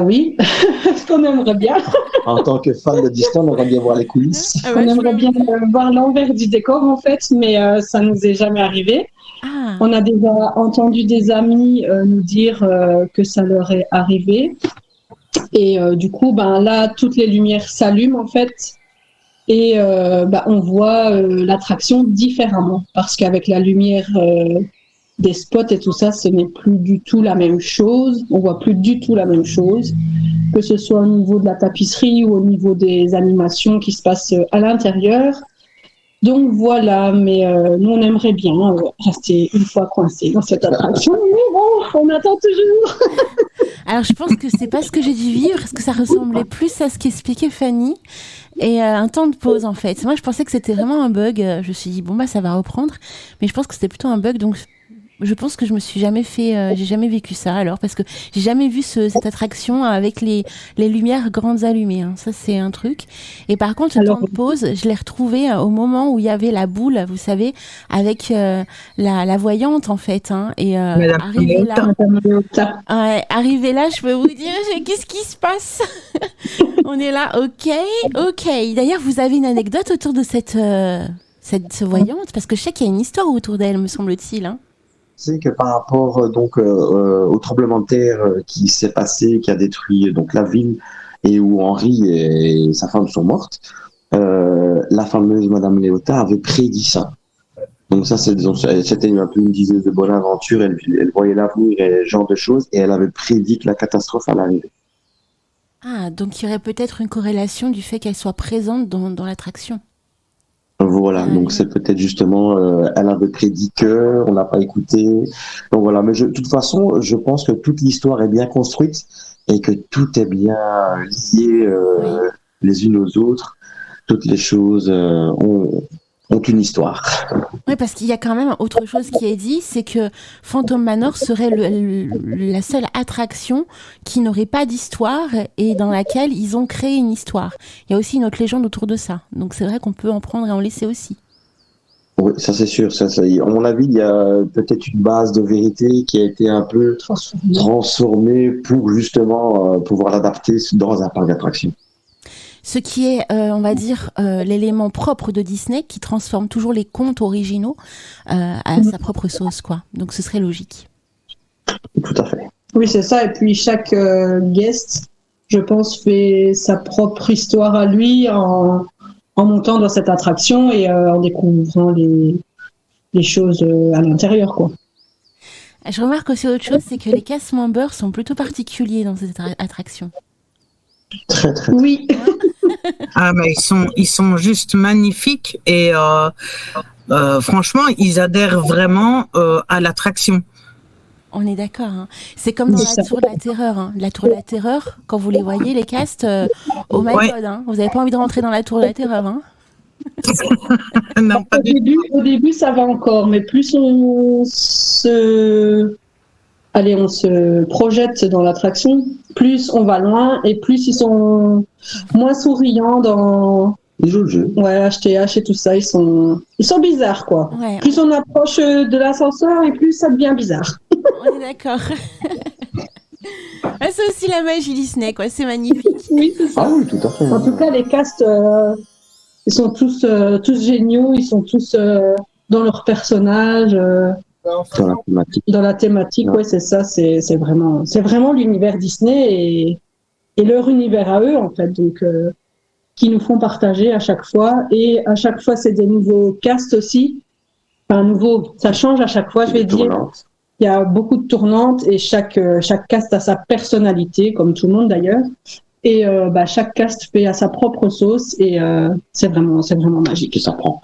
Oui, parce qu'on aimerait bien. En tant que fan de Disney, on aimerait bien voir les coulisses. On aimerait bien voir l'envers du décor, en fait, mais ça nous est jamais arrivé. Ah. On a déjà entendu des amis nous dire que ça leur est arrivé. Et du coup, là, toutes les lumières s'allument, en fait. Et on voit l'attraction différemment. Parce qu'avec la lumière... des spots et tout ça, ce n'est plus du tout la même chose. On voit plus du tout la même chose, que ce soit au niveau de la tapisserie ou au niveau des animations qui se passent à l'intérieur. Donc voilà, mais nous on aimerait bien rester une fois coincés dans cette attraction, mais bon, on attend toujours. Alors je pense que c'est pas ce que j'ai dû vivre, parce que ça ressemblait plus à ce qu'expliquait Fanny. Et un temps de pause en fait. Moi je pensais que c'était vraiment un bug. Je me suis dit ça va reprendre, mais je pense que c'était plutôt un bug. Donc je pense que je me suis jamais j'ai jamais vécu ça alors, parce que j'ai jamais vu cette attraction avec les lumières grandes allumées. Hein. Ça c'est un truc. Et par contre, le temps de pause, je l'ai retrouvé au moment où il y avait la boule, vous savez, avec la voyante en fait. Hein. Et arrivé là, je peux vous dire, qu'est-ce qui se passe? On est là, ok. D'ailleurs, vous avez une anecdote autour de cette ce voyante, parce que je sais qu'il y a une histoire autour d'elle, me semble-t-il. Hein. C'est que par rapport au tremblement de terre qui s'est passé, qui a détruit donc la ville et où Henri et sa femme sont mortes, la fameuse Madame Léota avait prédit ça. Donc ça, c'était un peu une dizaine de bonne aventure. Elle voyait l'avenir et ce genre de choses, et elle avait prédit que la catastrophe allait arriver. Ah, donc il y aurait peut-être une corrélation du fait qu'elle soit présente dans l'attraction. Voilà, donc c'est peut-être justement, elle avait prédit que, on n'a pas écouté. Donc voilà, mais de toute façon, je pense que toute l'histoire est bien construite et que tout est bien lié les unes aux autres. Toutes les choses ont une histoire. Oui, parce qu'il y a quand même autre chose qui est dit, c'est que Phantom Manor serait la seule attraction qui n'aurait pas d'histoire et dans laquelle ils ont créé une histoire. Il y a aussi une autre légende autour de ça. Donc c'est vrai qu'on peut en prendre et en laisser aussi. Oui, ça c'est sûr. À mon avis, il y a peut-être une base de vérité qui a été un peu transformée pour justement pouvoir l'adapter dans un parc d'attractions. Ce qui est, on va dire, l'élément propre de Disney qui transforme toujours les contes originaux à sa propre sauce, quoi. Donc ce serait logique. Tout à fait. Oui, c'est ça. Et puis chaque guest, je pense, fait sa propre histoire à lui en montant dans cette attraction et en découvrant les choses à l'intérieur, quoi. Je remarque aussi autre chose, c'est que les cast members sont plutôt particuliers dans cette attraction. Très, très. Oui. Ah, mais ils sont juste magnifiques et franchement, ils adhèrent vraiment à l'attraction. On est d'accord. Hein. C'est comme dans la Tour de la Terreur. Hein. La Tour de la Terreur, quand vous les voyez, les castes, oh my god, hein. Vous n'avez pas envie de rentrer dans la Tour de la Terreur. Hein. Non, pas Au début, ça va encore, mais plus on se projette dans l'attraction, plus on va loin et plus ils sont moins souriants dans. Ils jouent le jeu. Ouais, HTH et tout ça, ils sont bizarres, quoi. Ouais. Plus on approche de l'ascenseur et plus ça devient bizarre. On est d'accord. C'est aussi la magie Disney, quoi. C'est magnifique. Oui, c'est ça. Ah oui, tout à fait. En tout cas, les castes, ils sont tous géniaux, ils sont tous dans leur personnage. Dans la thématique, ouais, c'est ça. C'est vraiment l'univers Disney et leur univers à eux, en fait. Donc, qui nous font partager à chaque fois. Et à chaque fois, c'est des nouveaux castes aussi. Enfin, ça change à chaque fois, je vais dire. Il y a beaucoup de tournantes et chaque cast a sa personnalité, comme tout le monde d'ailleurs. Et chaque cast fait à sa propre sauce et c'est vraiment magique. Et ça prend.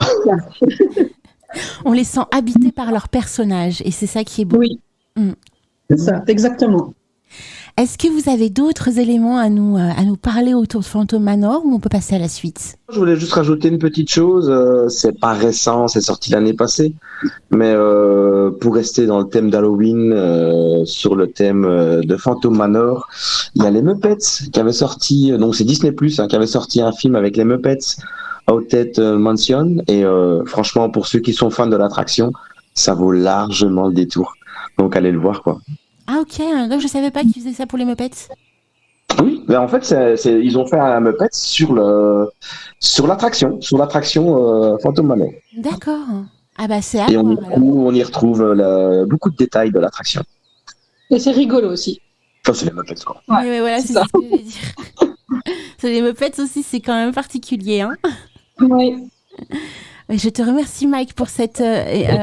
On les sent habités par leurs personnages et c'est ça qui est beau. Oui, c'est ça, exactement. Est-ce que vous avez d'autres éléments à nous parler autour de Phantom Manor ou on peut passer à la suite ? Je voulais juste rajouter une petite chose. C'est pas récent, c'est sorti l'année passée. Mais pour rester dans le thème d'Halloween, sur le thème de Phantom Manor, il y a les Muppets qui avaient sorti, donc c'est Disney+, qui avait sorti un film avec les Muppets, Haunted Mansion. Et franchement, pour ceux qui sont fans de l'attraction, ça vaut largement le détour. Donc allez le voir, quoi. Ah ok, donc je savais pas qu'ils faisaient ça pour les Muppets. Oui, mais en fait, ils ont fait un Muppet sur l'attraction Phantom Manor. D'accord. Ah bah c'est à Et voir, on y retrouve beaucoup de détails de l'attraction. Et c'est rigolo aussi. Ça, c'est les Muppets, quoi. Ouais, oui, mais voilà, c'est ce que je vais dire. C'est les Muppets aussi, c'est quand même particulier. Hein. Oui. Je te remercie Mike pour cette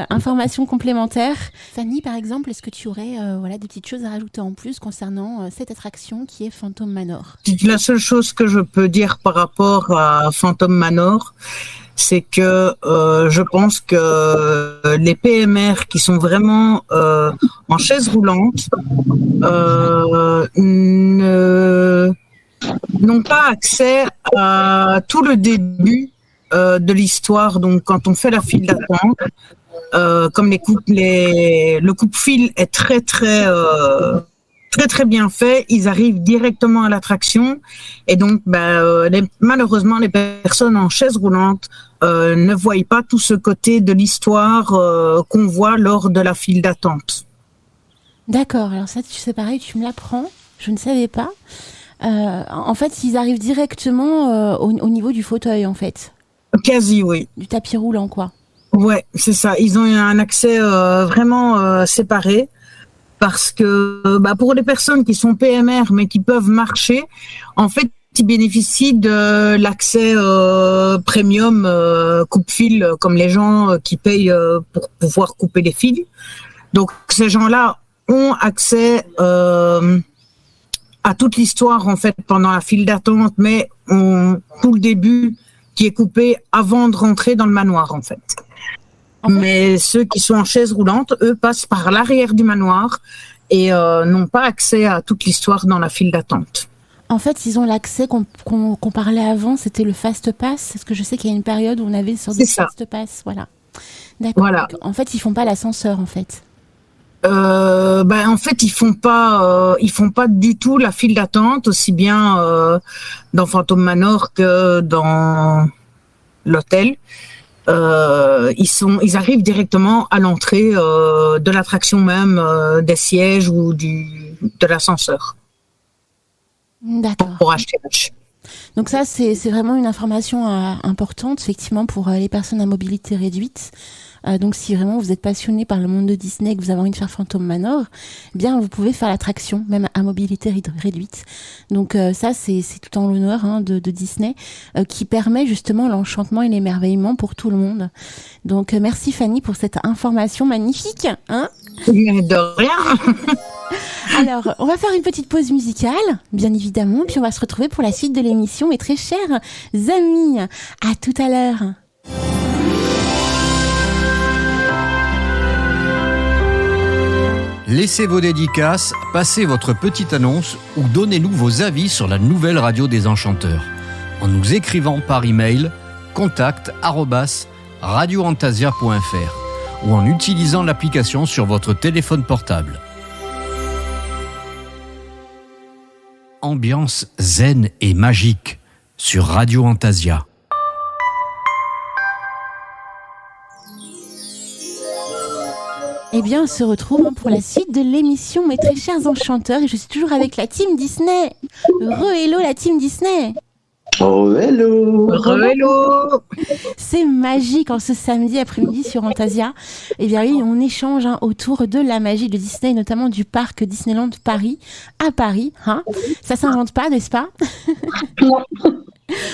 information complémentaire. Fanny, par exemple, est-ce que tu aurais des petites choses à rajouter en plus concernant cette attraction qui est Phantom Manor ? La seule chose que je peux dire par rapport à Phantom Manor, c'est que je pense que les PMR qui sont vraiment en chaise roulante n'ont pas accès à tout le début de l'histoire. Donc quand on fait la file d'attente, comme le coupe-fil est très bien fait, ils arrivent directement à l'attraction et donc malheureusement les personnes en chaise roulante ne voient pas tout ce côté de l'histoire qu'on voit lors de la file d'attente. D'accord, alors ça c'est pareil, tu me l'apprends, je ne savais pas. En fait, ils arrivent directement au niveau du fauteuil en fait. Quasi, oui. Du tapis roulant, quoi. Ouais, c'est ça. Ils ont un accès vraiment séparé parce que pour les personnes qui sont PMR mais qui peuvent marcher, en fait, ils bénéficient de l'accès premium coupe-fil, comme les gens qui payent pour pouvoir couper les fils. Donc, ces gens-là ont accès à toute l'histoire, en fait, pendant la file d'attente, mais tout le début qui est coupé avant de rentrer dans le manoir, en fait. Mais ceux qui sont en chaise roulante, eux, passent par l'arrière du manoir et n'ont pas accès à toute l'histoire dans la file d'attente. En fait, ils ont l'accès qu'on parlait avant, c'était le Fast Pass. Parce que je sais qu'il y a une période où on avait une sorte de Fast Pass. Voilà. D'accord. Voilà. Donc, en fait, ils font pas l'ascenseur, en fait. En fait, ils font pas du tout la file d'attente, aussi bien dans Phantom Manor que dans l'hôtel. Ils arrivent directement à l'entrée de l'attraction même, des sièges ou de l'ascenseur. D'accord. Pour acheter match. Donc ça, c'est vraiment une information importante, effectivement, pour les personnes à mobilité réduite. Donc si vraiment vous êtes passionné par le monde de Disney et que vous avez envie de faire Phantom Manor, eh bien vous pouvez faire l'attraction, même à mobilité réduite. Donc ça, c'est tout en l'honneur de Disney, qui permet justement l'enchantement et l'émerveillement pour tout le monde. Donc merci Fanny pour cette information magnifique. De rien. Alors, on va faire une petite pause musicale, bien évidemment, puis on va se retrouver pour la suite de l'émission, mes très chers amis. À tout à l'heure. Laissez vos dédicaces, passez votre petite annonce ou donnez-nous vos avis sur la nouvelle radio des enchanteurs en nous écrivant par email contact@radioantasia.fr ou en utilisant l'application sur votre téléphone portable. Ambiance zen et magique sur Radio Antasia. Eh bien, on se retrouve pour la suite de l'émission, mes très chers enchanteurs, et je suis toujours avec la team Disney. Hello la team Disney. Oh hello. Hello. C'est magique en ce samedi après-midi sur Antasia. Eh bien oui, on échange autour de la magie de Disney, notamment du parc Disneyland Paris, à Paris. Ça s'invente pas, n'est-ce pas?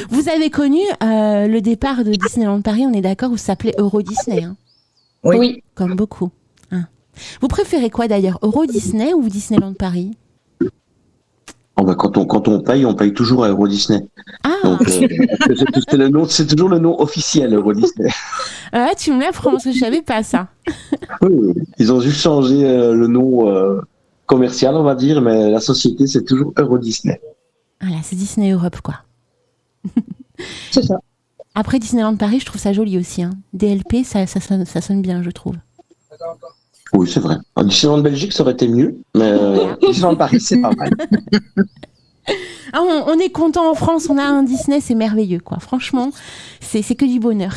Vous avez connu le départ de Disneyland Paris, on est d'accord, où ça s'appelait Euro Disney. Oui. Comme beaucoup. Vous préférez quoi d'ailleurs, Euro Disney ou Disneyland Paris? Quand on paye toujours à Euro Disney. Ah. Donc, c'est toujours le nom officiel Euro Disney. Tu me l'apprends parce que je savais pas ça. Oui, ils ont juste changé le nom commercial, on va dire, mais la société c'est toujours Euro Disney. Voilà, c'est Disney Europe quoi. C'est ça. Après Disneyland Paris, je trouve ça joli aussi. DLP, ça sonne bien, je trouve. Oui, c'est vrai. Disneyland Belgique, ça aurait été mieux, mais Disneyland Paris, c'est pas mal. On est content en France, on a un Disney, c'est merveilleux, quoi. Franchement, c'est que du bonheur.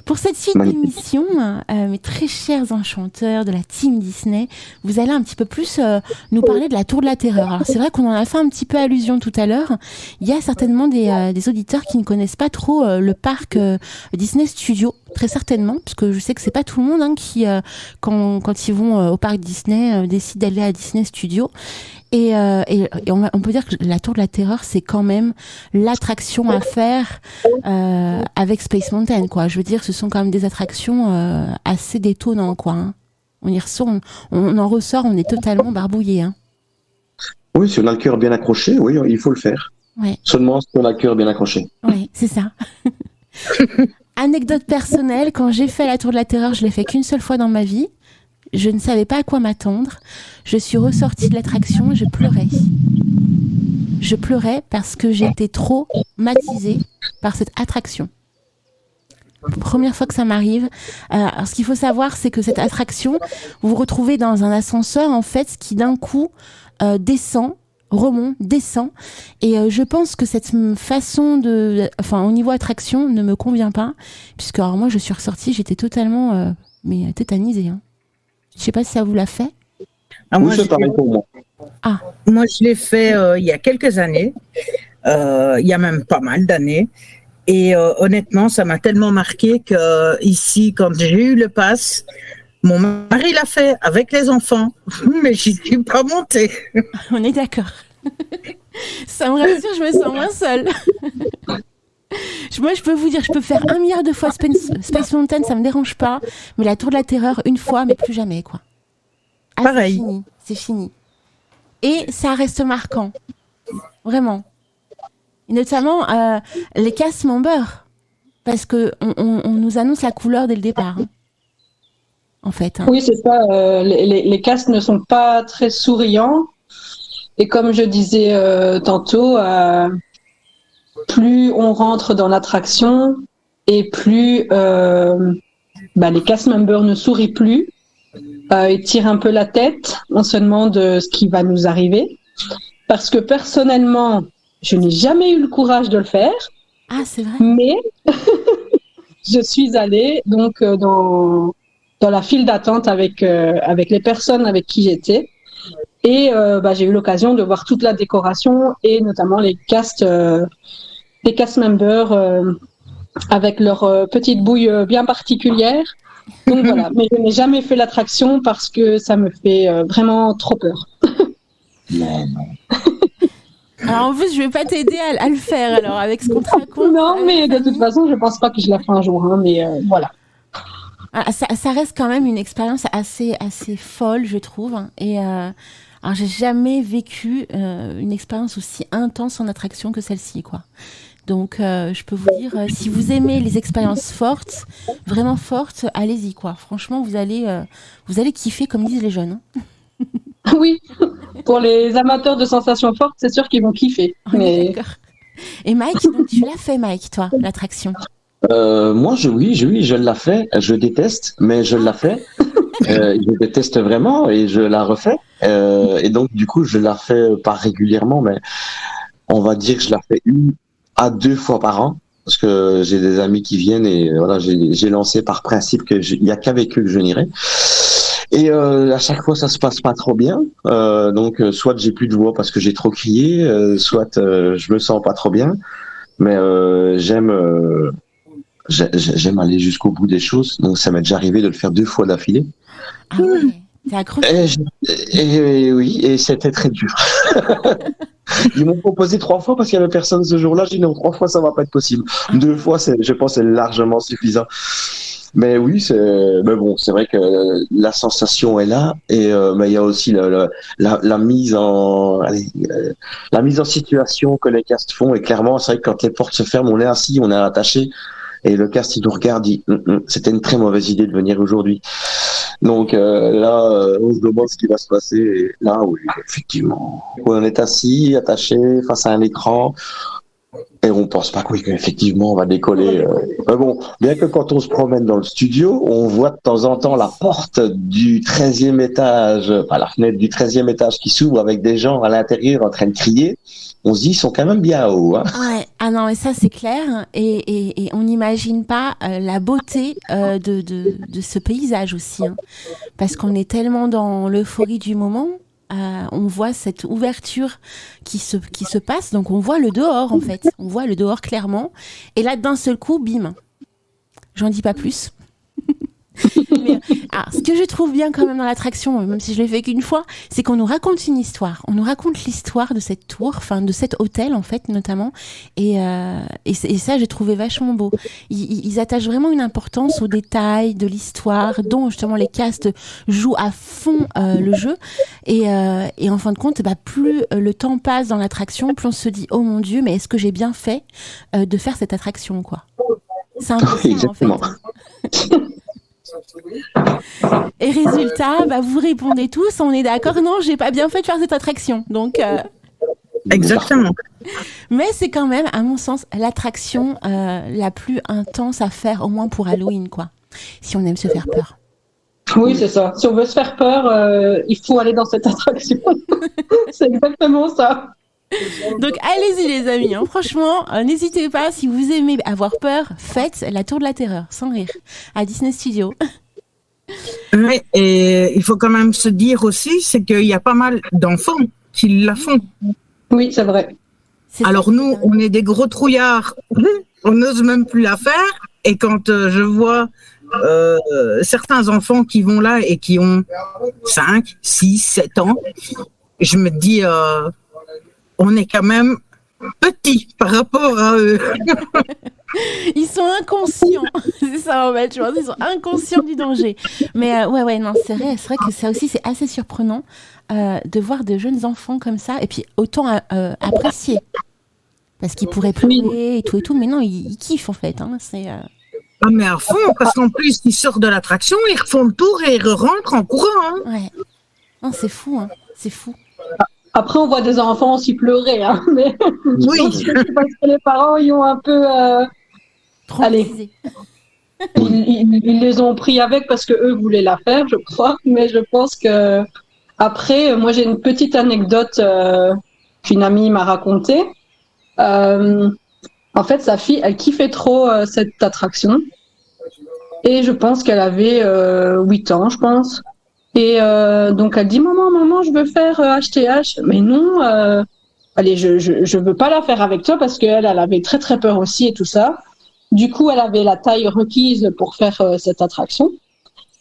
Pour cette suite d'émission, mes très chers enchanteurs de la team Disney, vous allez un petit peu plus nous parler de la Tour de la Terreur. Alors c'est vrai qu'on en a fait un petit peu allusion tout à l'heure. Il y a certainement des auditeurs qui ne connaissent pas trop le parc Disney Studios, très certainement, parce que je sais que c'est pas tout le monde qui, quand ils vont au parc Disney, décide d'aller à Disney Studios. Et on peut dire que la Tour de la Terreur, c'est quand même l'attraction à faire avec Space Mountain, quoi. Je veux dire, ce sont quand même des attractions assez détonnantes, quoi. On y ressort, on en ressort, on est totalement barbouillé. Oui, si on a le cœur bien accroché, oui, il faut le faire. Ouais. Seulement si on a le cœur bien accroché. Oui, c'est ça. Anecdote personnelle, quand j'ai fait la Tour de la Terreur, je l'ai fait qu'une seule fois dans ma vie. Je ne savais pas à quoi m'attendre. Je suis ressortie de l'attraction et je pleurais. Je pleurais parce que j'étais traumatisée par cette attraction. Première fois que ça m'arrive. Alors, ce qu'il faut savoir, c'est que cette attraction, vous vous retrouvez dans un ascenseur, en fait, qui d'un coup descend, remonte, descend. Et je pense que cette façon au niveau attraction, ne me convient pas. Puisque, alors moi, je suis ressortie, j'étais totalement tétanisée. Je sais pas si ça vous l'a fait. Oui, c'est pareil pour moi. Moi, je l'ai fait il y a quelques années, il y a même pas mal d'années. Et honnêtement, ça m'a tellement marqué que ici, quand j'ai eu le pass, mon mari l'a fait avec les enfants, mais j'y suis pas montée. On est d'accord. Ça me rassure, je me sens moins seule. Moi, je peux vous dire, je peux faire 1 milliard de fois Space Mountain, ça me dérange pas. Mais la Tour de la Terreur, une fois, mais plus jamais, quoi. Ah, Pareil. C'est fini. Et ça reste marquant. Vraiment. Et notamment, les cast members. Parce qu'on nous annonce la couleur dès le départ. Hein. En fait. Hein. Oui, c'est ça. Les castes ne sont pas très souriants. Et comme je disais tantôt, plus on rentre dans l'attraction et plus les cast members ne sourient plus. Ils tirent un peu la tête. On se demande ce qui va nous arriver. Parce que personnellement, je n'ai jamais eu le courage de le faire. Ah, c'est vrai. Mais je suis allée donc dans la file d'attente avec les personnes avec qui j'étais. Et j'ai eu l'occasion de voir toute la décoration et notamment les cast members avec leur petite bouille bien particulière. Donc voilà, mais je n'ai jamais fait l'attraction parce que ça me fait vraiment trop peur. Non. Alors en plus, je vais pas t'aider à le faire alors avec ce qu'on te raconte. Non, mais de toute façon, je pense pas que je la ferai un jour, hein, mais voilà. Ça reste quand même une expérience assez folle, je trouve. Et alors j'ai jamais vécu une expérience aussi intense en attraction que celle-ci, quoi. Donc je peux vous dire, si vous aimez les expériences fortes, vraiment fortes, allez-y, quoi. Franchement, vous allez kiffer, comme disent les jeunes. Hein. Oui, pour les amateurs de sensations fortes, c'est sûr qu'ils vont kiffer. Mais... D'accord. Et Mike, donc tu l'as fait, Mike, toi, l'attraction? Moi, oui, je l'ai fait. Je déteste, mais je l'ai fait. Je déteste vraiment et je la refais. Et donc, du coup, je la refais pas régulièrement, mais on va dire que je la fais 1 à 2 fois par an. Parce que j'ai des amis qui viennent et voilà, j'ai lancé par principe il y a qu'avec eux que je n'irai. Et à chaque fois, ça se passe pas trop bien. Donc, soit j'ai plus de voix parce que j'ai trop crié, soit je me sens pas trop bien. Mais j'aime aller jusqu'au bout des choses. Donc, ça m'est déjà arrivé de le faire 2 fois d'affilée. Ah ouais, t'es accroché. Et oui, et c'était très dur. Ils m'ont proposé 3 fois parce qu'il y avait personne ce jour-là. J'ai dit non, 3 fois, ça va pas être possible. 2 fois, je pense, c'est largement suffisant. Mais oui, mais bon, c'est vrai que la sensation est là et mais il y a aussi la mise en situation que les castes font et clairement, c'est vrai que quand les portes se ferment, on est assis, on est attaché et le cast il nous regarde, dit c'était une très mauvaise idée de venir aujourd'hui. Donc là, on se demande ce qui va se passer et là, oui, effectivement, on est assis, attaché face à un écran. Et on pense pas qu'effectivement on va décoller. Mais bon, bien que quand on se promène dans le studio, on voit de temps en temps la porte du 13e étage, enfin la fenêtre du 13e étage qui s'ouvre avec des gens à l'intérieur en train de crier. On se dit, ils sont quand même bien haut. Hein. Ouais. Ah non, mais ça c'est clair. Et on n'imagine pas la beauté de ce paysage aussi. Hein. Parce qu'on est tellement dans l'euphorie du moment. On voit cette ouverture qui se passe, donc on voit le dehors en fait, on voit le dehors clairement, et là d'un seul coup, bim, j'en dis pas plus. Mais, ce que je trouve bien quand même dans l'attraction, même si je l'ai fait qu'une fois, c'est qu'on nous raconte une histoire, on nous raconte l'histoire de cette tour, enfin de cet hôtel en fait notamment, et ça j'ai trouvé vachement beau. Ils attachent vraiment une importance aux détails de l'histoire, dont justement les castes jouent à fond le jeu, et en fin de compte, plus le temps passe dans l'attraction, plus on se dit oh mon Dieu, mais est-ce que j'ai bien fait de faire cette attraction quoi. C'est impressionnant en fait. Et résultat, vous répondez tous, on est d'accord, non, j'ai pas bien fait de faire cette attraction. Donc, Exactement. Mais c'est quand même, à mon sens, l'attraction la plus intense à faire, au moins pour Halloween, quoi. Si on aime se faire peur. Oui, c'est ça. Si on veut se faire peur, il faut aller dans cette attraction. C'est exactement ça. Donc allez-y les amis, hein. Franchement, n'hésitez pas, si vous aimez avoir peur, faites la Tour de la Terreur, sans rire, à Disney Studios. Mais il faut quand même se dire aussi, c'est qu'il y a pas mal d'enfants qui la font. Oui, c'est vrai. Alors nous, on est des gros trouillards, on n'ose même plus la faire. Et quand je vois certains enfants qui vont là et qui ont 5, 6, 7 ans, je me dis, on est quand même petit par rapport à eux. Ils sont inconscients, c'est ça en fait, je pense, ils sont inconscients du danger. Mais ouais, non, c'est vrai que ça aussi c'est assez surprenant de voir de jeunes enfants comme ça, et puis autant apprécier, parce qu'ils pourraient pleurer et tout, mais non, ils kiffent en fait. Hein, c'est. Ah mais à fond, parce qu'en plus ils sortent de l'attraction, ils refont le tour et ils rentrent en courant. Hein. Ouais, non, c'est fou, hein, c'est fou. Après, on voit des enfants aussi pleurer, hein, mais Oui. c'est parce que les parents, ils ont un peu... Traumatisé. Ils les ont pris avec parce que eux voulaient la faire, je crois. Mais je pense que après, moi j'ai une petite anecdote qu'une amie m'a racontée. En fait, sa fille, elle kiffait trop cette attraction. Et je pense qu'elle avait 8 ans, je pense. Et donc elle dit maman, je veux faire HTH. Mais non, allez, je veux pas la faire avec toi parce qu'elle avait très très peur aussi et tout ça. Du coup, elle avait la taille requise pour faire cette attraction.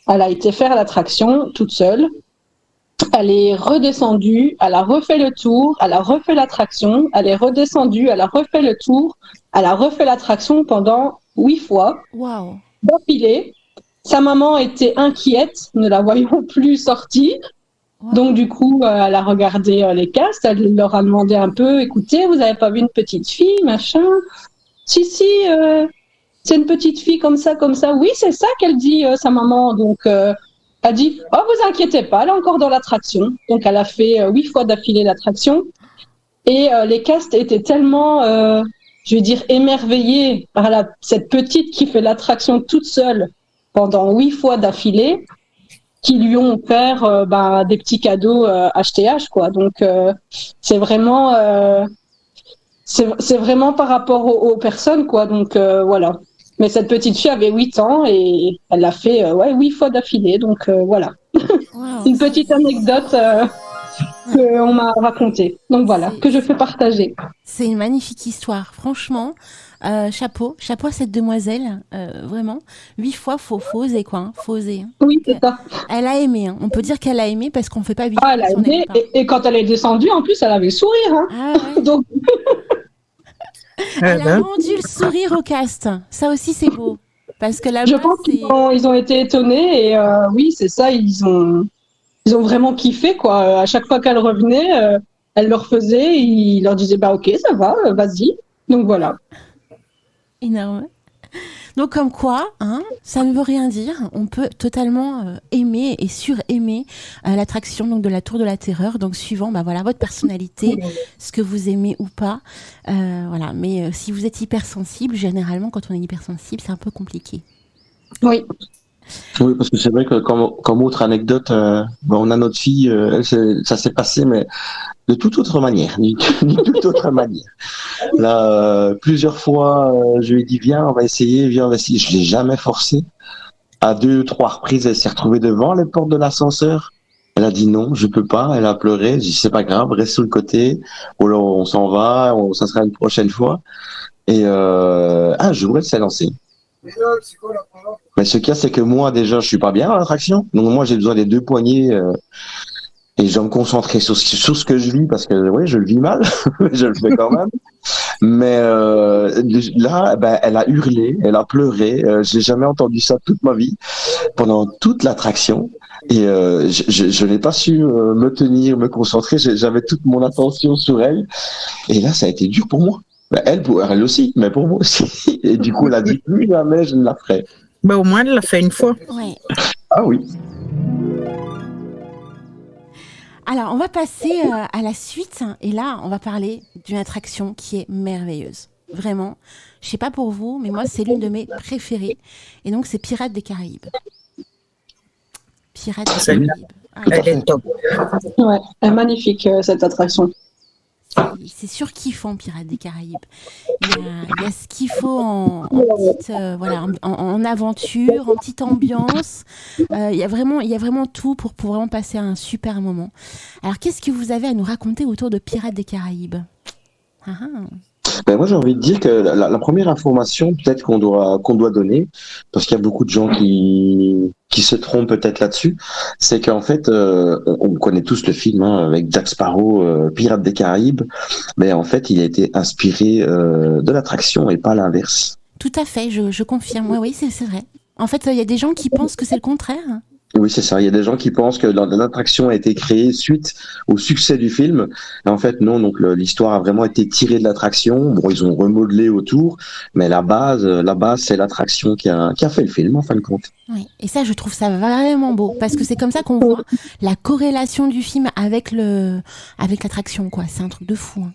Elle a été faire l'attraction toute seule. Elle est redescendue, elle a refait le tour, elle a refait l'attraction, elle est redescendue, elle a refait le tour, elle a refait l'attraction pendant 8 fois. Waouh. D'affilée. Sa maman était inquiète, ne la voyant plus sortir. Wow. Donc du coup, elle a regardé les castes, elle leur a demandé un peu, écoutez, vous avez pas vu une petite fille, machin? Si, c'est une petite fille comme ça. Oui, c'est ça qu'elle dit, sa maman. Donc elle dit, oh, vous inquiétez pas, elle est encore dans l'attraction. Donc elle a fait 8 fois d'affilée l'attraction. Et les castes étaient tellement, je vais dire, émerveillés par cette petite qui fait l'attraction toute seule pendant 8 fois d'affilée, qui lui ont offert des petits cadeaux HTH, quoi. Donc c'est vraiment par rapport aux personnes, quoi. Donc voilà. Mais cette petite fille avait 8 ans et elle l'a fait 8 fois d'affilée. Donc voilà. Wow. Une petite anecdote qu'on m'a racontée. Donc voilà, que je fais partager. C'est une magnifique histoire, franchement. Chapeau à cette demoiselle, vraiment. 8 fois, faut oser, quoi. Hein, faut oser. Hein. Oui, c'est ça. Elle a aimé. Hein. On peut dire qu'elle a aimé parce qu'on ne fait pas 8 fois. Elle a aimé. Et quand elle est descendue, en plus, elle avait le sourire. Hein. Ah, ouais. Donc... Elle a rendu le sourire au cast. Ça aussi, c'est beau. Parce que je pense qu'ils ont été étonnés. Et oui, c'est ça. Ils ont vraiment kiffé, quoi. À chaque fois qu'elle revenait, elle leur faisait. Ils leur disaient, ok, ça va, vas-y. Donc voilà. Énorme. Donc comme quoi, hein, ça ne veut rien dire. On peut totalement aimer et suraimer l'attraction donc de la Tour de la Terreur. Donc suivant, votre personnalité, ce que vous aimez ou pas, voilà. Mais si vous êtes hypersensible, généralement quand on est hypersensible, c'est un peu compliqué. Oui. Oui, parce que c'est vrai que comme autre anecdote, on a notre fille, elle, ça s'est passé, mais de toute autre manière, d'une toute autre manière. Là, plusieurs fois, je lui ai dit, viens, on va essayer. Je l'ai jamais forcé. À 2 ou 3 reprises, elle s'est retrouvée devant les portes de l'ascenseur. Elle a dit non, je peux pas. Elle a pleuré. J'ai dit, c'est pas grave, reste sur le côté. Ou alors, on s'en va, ça sera une prochaine fois. Et un jour, elle s'est lancée. Mais ce qu'il y a, c'est que moi, déjà, je suis pas bien à l'attraction. Donc moi, j'ai besoin des 2 poignées et je dois me concentrer sur ce que je vis parce que oui, je le vis mal, je le fais quand même. Mais là, elle a hurlé, elle a pleuré. J'ai jamais entendu ça toute ma vie pendant toute l'attraction. Et je n'ai pas su me tenir, me concentrer. J'avais toute mon attention sur elle. Et là, ça a été dur pour moi. Elle aussi, mais pour moi aussi. Et du coup, elle a dit plus jamais je ne la ferai. Au moins, elle l'a fait une fois. Ouais. Ah oui. Alors, on va passer à la suite. Et là, on va parler d'une attraction qui est merveilleuse. Vraiment. Je sais pas pour vous, mais moi, c'est l'une de mes préférées. Et donc, c'est Pirates des Caraïbes. Pirates des Caraïbes. Elle est top. Ouais, elle est magnifique, cette attraction. C'est surkiffant, Pirates des Caraïbes. Il y a ce qu'il faut en aventure, en petite ambiance. Il y a vraiment tout pour vraiment passer un super moment. Alors, qu'est-ce que vous avez à nous raconter autour de Pirates des Caraïbes? Ben moi, j'ai envie de dire que la première information peut-être qu'on doit donner, parce qu'il y a beaucoup de gens qui se trompent peut-être là-dessus, c'est qu'en fait, on connaît tous le film avec Jack Sparrow, Pirates des Caraïbes, mais en fait, il a été inspiré de l'attraction et pas l'inverse. Tout à fait, je confirme. Oui, c'est vrai. En fait, il y a des gens qui pensent que c'est le contraire. Oui, c'est ça. Il y a des gens qui pensent que l'attraction a été créée suite au succès du film. Et en fait, non. Donc, l'histoire a vraiment été tirée de l'attraction. Bon, ils ont remodelé autour, mais la base, c'est l'attraction qui a fait le film, en fin de compte. Oui. Et ça, je trouve ça vraiment beau, parce que c'est comme ça qu'on voit la corrélation du film avec l'attraction, quoi. C'est un truc de fou.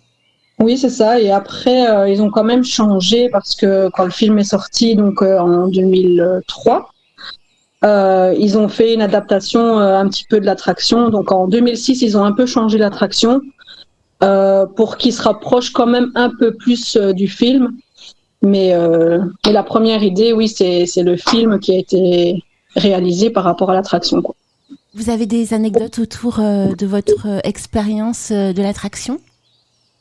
Oui, c'est ça. Et après, ils ont quand même changé parce que quand le film est sorti, donc en 2003. Ils ont fait une adaptation un petit peu de l'attraction. Donc en 2006, ils ont un peu changé l'attraction pour qu'il se rapproche quand même un peu plus du film. Mais la première idée, oui, c'est le film qui a été réalisé par rapport à l'attraction, quoi. Vous avez des anecdotes autour de votre expérience de l'attraction ?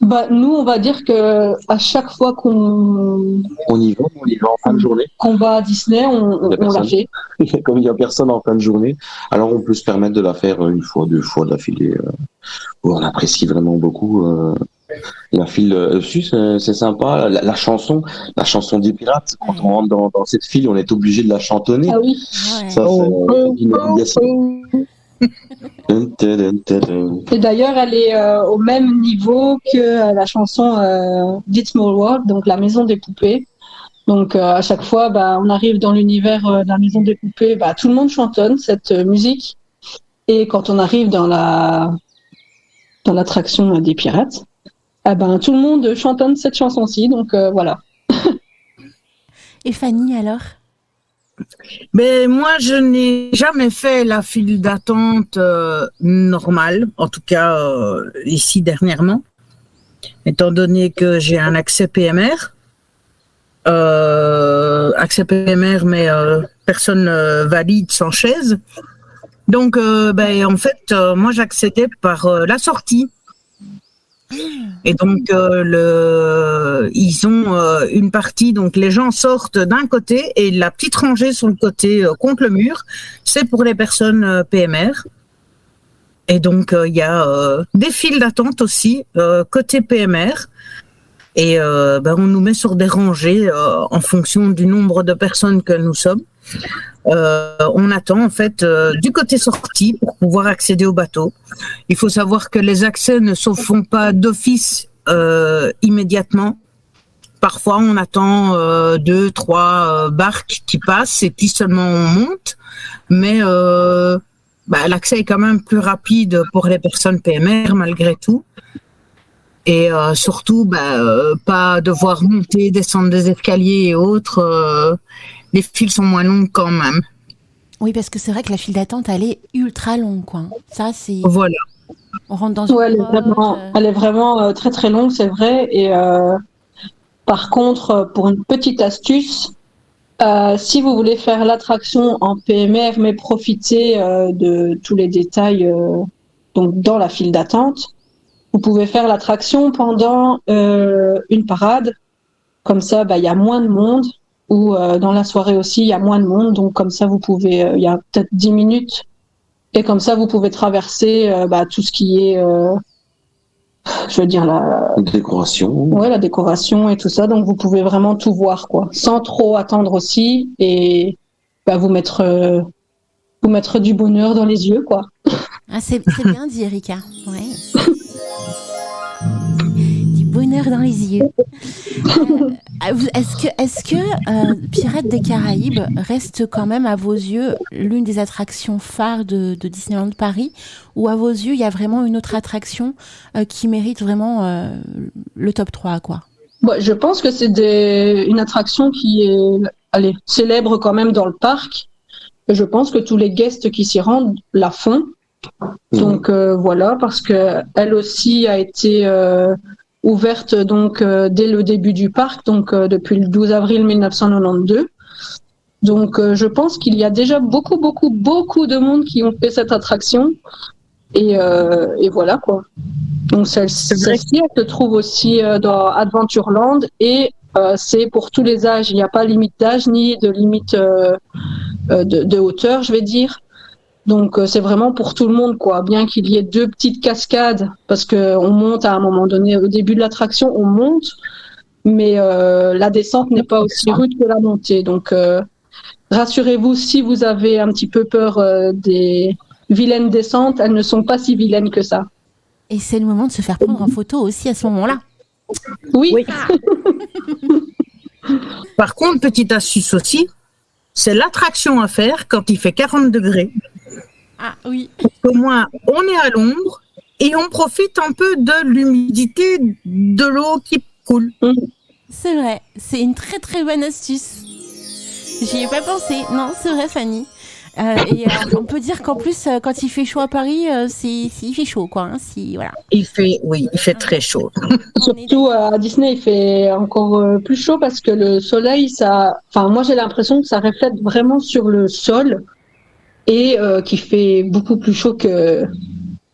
Bah, nous, on va dire que à chaque fois qu'on y va en fin de journée. Qu'on va à Disney, on l'a fait. Comme il n'y a personne en fin de journée, alors on peut se permettre de la faire une fois, 2 fois d'affilée. On apprécie vraiment beaucoup. La file, c'est sympa. La chanson des pirates, quand on rentre dans cette file, on est obligé de la chantonner. Ah oui. Ça, c'est une obligation. Et d'ailleurs, elle est au même niveau que la chanson Dit Small World, donc la maison des poupées. Donc à chaque fois, on arrive dans l'univers de la maison des poupées, tout le monde chantonne cette musique. Et quand on arrive dans l'attraction des pirates, tout le monde chantonne cette chanson-ci. Donc voilà. Et Fanny, alors ? Mais moi, je n'ai jamais fait la file d'attente normale, en tout cas ici dernièrement, étant donné que j'ai un accès PMR. Mais personne valide sans chaise. Donc, en fait, moi, j'accédais par la sortie. Et donc, ils ont une partie, donc les gens sortent d'un côté et la petite rangée sur le côté contre le mur, c'est pour les personnes PMR. Et donc, il y a des files d'attente aussi, côté PMR. Et on nous met sur des rangées en fonction du nombre de personnes que nous sommes. On attend en fait du côté sortie pour pouvoir accéder au bateau. Il faut savoir que les accès ne se font pas d'office immédiatement. Parfois, on attend 2, 3 barques qui passent et puis seulement on monte. Mais l'accès est quand même plus rapide pour les personnes PMR malgré tout. Et surtout, pas devoir monter, descendre des escaliers et autres. Les files sont moins longues quand même. Oui, parce que c'est vrai que la file d'attente, elle est ultra longue, quoi. Ça, c'est... Voilà. On rentre dans une elle est vraiment très très longue, c'est vrai. Et par contre, pour une petite astuce, si vous voulez faire l'attraction en PMR, mais profiter de tous les détails donc dans la file d'attente, vous pouvez faire l'attraction pendant une parade. Comme ça, il y a moins de monde. Ou dans la soirée aussi, il y a moins de monde. Donc comme ça, vous pouvez, il y a peut-être 10 minutes. Et comme ça, vous pouvez traverser tout ce qui est, la décoration. Ouais, la décoration et tout ça. Donc vous pouvez vraiment tout voir, quoi, sans trop attendre aussi. Et vous mettre du bonheur dans les yeux, quoi. Ah, c'est bien dit, Erika. Ouais. Du bonheur dans les yeux. Est-ce que Pirates des Caraïbes reste quand même à vos yeux l'une des attractions phares de Disneyland Paris, ou à vos yeux il y a vraiment une autre attraction qui mérite vraiment le top 3, quoi? Je pense que c'est une attraction qui est célèbre quand même dans le parc. Et je pense que tous les guests qui s'y rendent la font. Donc voilà, parce que elle aussi a été ouverte donc dès le début du parc, donc depuis le 12 avril 1992. Donc je pense qu'il y a déjà beaucoup de monde qui ont fait cette attraction. Et voilà quoi. Donc celle-ci, elle se trouve aussi dans Adventureland et c'est pour tous les âges. Il n'y a pas de limite d'âge ni de limite de hauteur, je vais dire. Donc c'est vraiment pour tout le monde quoi. Bien qu'il y ait 2 petites cascades parce que on monte à un moment donné au début de l'attraction, on monte, mais la descente n'est pas aussi rude que la montée. Donc rassurez-vous, si vous avez un petit peu peur des vilaines descentes, elles ne sont pas si vilaines que ça. Et c'est le moment de se faire prendre en photo aussi à ce moment-là. Oui. Par contre, petite astuce aussi, c'est l'attraction à faire quand il fait 40 degrés. Ah oui. Au moins, on est à l'ombre et on profite un peu de l'humidité de l'eau qui coule. C'est vrai, c'est une très très bonne astuce. J'y ai pas pensé. Non, c'est vrai, Fanny. On peut dire qu'en plus, quand il fait chaud à Paris, il fait chaud, quoi. Hein, voilà. Il fait très chaud. Surtout à Disney, il fait encore plus chaud parce que le soleil, moi j'ai l'impression que ça reflète vraiment sur le sol et qu'il fait beaucoup plus chaud que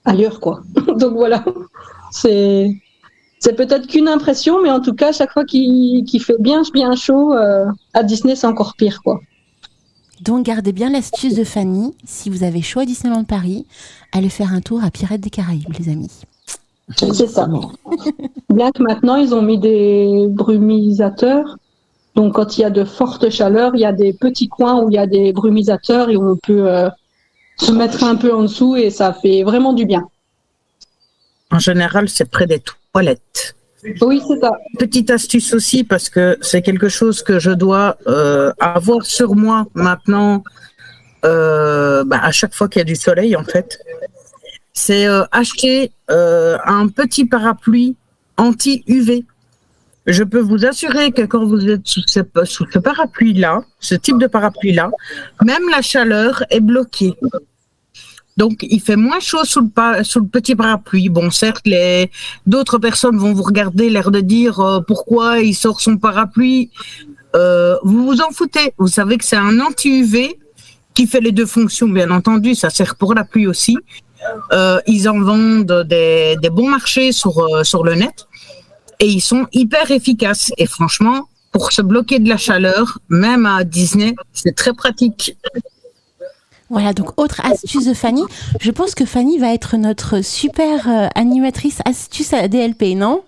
ailleurs, quoi. Donc voilà, c'est peut-être qu'une impression, mais en tout cas, chaque fois qu'il fait bien chaud, à Disney, c'est encore pire, quoi. Donc, gardez bien l'astuce de Fanny, si vous avez chaud à Disneyland Paris, allez faire un tour à Pirates des Caraïbes, les amis. C'est ça. Bien que maintenant, ils ont mis des brumisateurs. Donc, quand il y a de fortes chaleurs, il y a des petits coins où il y a des brumisateurs et où on peut se mettre un peu en dessous et ça fait vraiment du bien. En général, c'est près des toilettes. Oui, c'est ça. Petite astuce aussi, parce que c'est quelque chose que je dois avoir sur moi maintenant à chaque fois qu'il y a du soleil, en fait. C'est acheter un petit parapluie anti-UV. Je peux vous assurer que quand vous êtes sous ce parapluie-là, ce type de parapluie-là, même la chaleur est bloquée. Donc, il fait moins chaud sous le petit parapluie. Bon, certes, d'autres personnes vont vous regarder, l'air de dire pourquoi il sort son parapluie. Vous vous en foutez. Vous savez que c'est un anti-UV qui fait les 2 fonctions, bien entendu. Ça sert pour la pluie aussi. Ils en vendent des bons marchés sur le net. Et ils sont hyper efficaces. Et franchement, pour se bloquer de la chaleur, même à Disney, c'est très pratique. Voilà, donc autre astuce de Fanny. Je pense que Fanny va être notre super animatrice astuce à DLP, non ?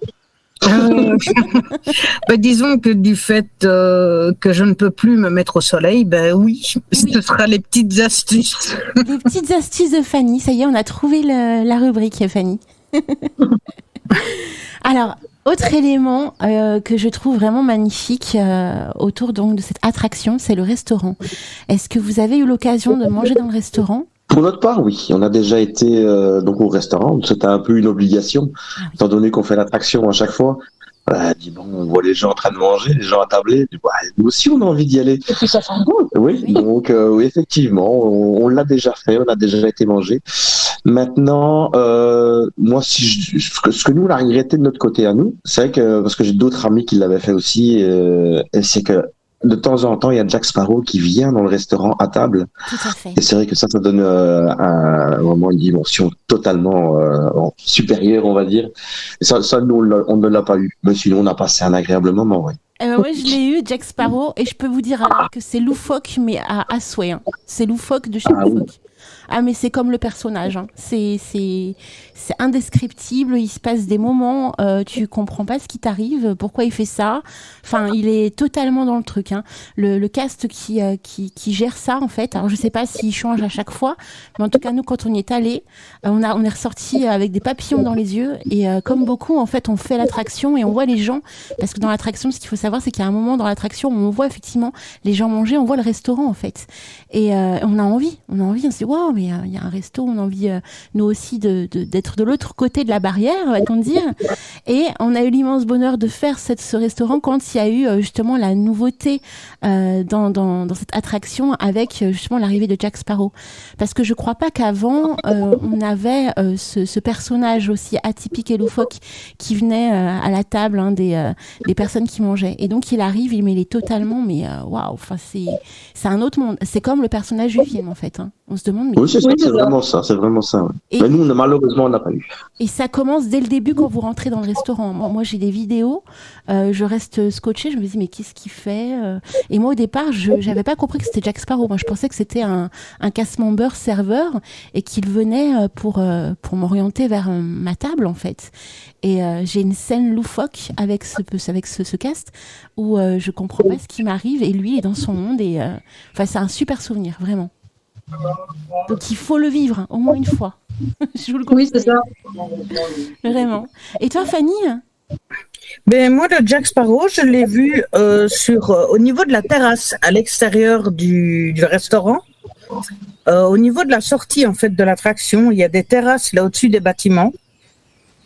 Disons que du fait que je ne peux plus me mettre au soleil, oui, ce sera les petites astuces. Les petites astuces de Fanny, ça y est, on a trouvé la rubrique, Fanny. Alors, autre élément que je trouve vraiment magnifique autour donc de cette attraction, c'est le restaurant. Est-ce que vous avez eu l'occasion de manger dans le restaurant ? Pour notre part, oui. On a déjà été donc au restaurant. C'était un peu une obligation, étant donné qu'on fait l'attraction à chaque fois. On voit les gens en train de manger, les gens à tabler. Nous aussi, on a envie d'y aller. Et puis ça sent bon. Oui, donc oui, effectivement, on l'a déjà fait, on a déjà été manger. Maintenant, moi, ce que nous, on a regretté de notre côté à nous, c'est vrai que, parce que j'ai d'autres amis qui l'avaient fait aussi, c'est que de temps en temps, il y a Jack Sparrow qui vient dans le restaurant à table. Tout à fait. Et c'est vrai que ça donne vraiment une dimension totalement supérieure, on va dire. Et ça nous, on ne l'a pas eu. Mais sinon, on a passé un agréable moment, oui. Moi, je l'ai eu, Jack Sparrow, et je peux vous dire alors que c'est loufoque, mais à souhait. Hein. C'est loufoque de chez loufoque. Oui. Ah, mais c'est comme le personnage. Hein. C'est indescriptible. Il se passe des moments, tu comprends pas ce qui t'arrive, pourquoi il fait ça. Enfin, il est totalement dans le truc. Hein. Le cast qui gère ça, en fait. Alors, je sais pas s'il change à chaque fois, mais en tout cas, nous, quand on y est allé, on est ressorti avec des papillons dans les yeux. Et comme beaucoup, en fait, on fait l'attraction et on voit les gens. Parce que dans l'attraction, ce qu'il faut savoir, c'est qu'il y a un moment dans l'attraction où on voit effectivement les gens manger, on voit le restaurant, en fait. Et on a envie. On se dit, waouh, mais il y a un resto, on a envie, nous aussi, d'être de l'autre côté de la barrière, va-t-on dire. Et on a eu l'immense bonheur de faire ce restaurant quand il y a eu justement la nouveauté dans cette attraction avec justement l'arrivée de Jack Sparrow. Parce que je crois pas qu'avant, on avait ce personnage aussi atypique et loufoque qui venait à la table des personnes qui mangeaient. Et donc, il arrive, il est totalement, mais waouh, enfin, c'est un autre monde. C'est comme le personnage du film, en fait. Hein. On se demande demande. Mais... Oui, c'est Oui, c'est ça. vraiment ça, c'est vraiment ça. Ouais. Et- Mais nous, malheureusement, on n'a pas eu. Et ça commence dès le début quand vous rentrez dans le restaurant. Moi, j'ai des vidéos, je reste scotchée, je me dis mais qu'est-ce qu'il fait Et moi au départ, je n'avais pas compris que c'était Jack Sparrow. Moi, je pensais que c'était un casse-member serveur et qu'il venait pour m'orienter vers ma table en fait. Et j'ai une scène loufoque avec ce cast où je comprends pas ce qui m'arrive et lui est dans son monde et enfin c'est un super souvenir vraiment. Donc il faut le vivre au moins une fois. Je vous le Oui, c'est ça. Vraiment. Et toi, Fanny? Ben, moi, le Jack Sparrow, je l'ai vu au niveau de la terrasse, à l'extérieur du restaurant. Au niveau de la sortie, en fait, de l'attraction, il y a des terrasses là au-dessus des bâtiments.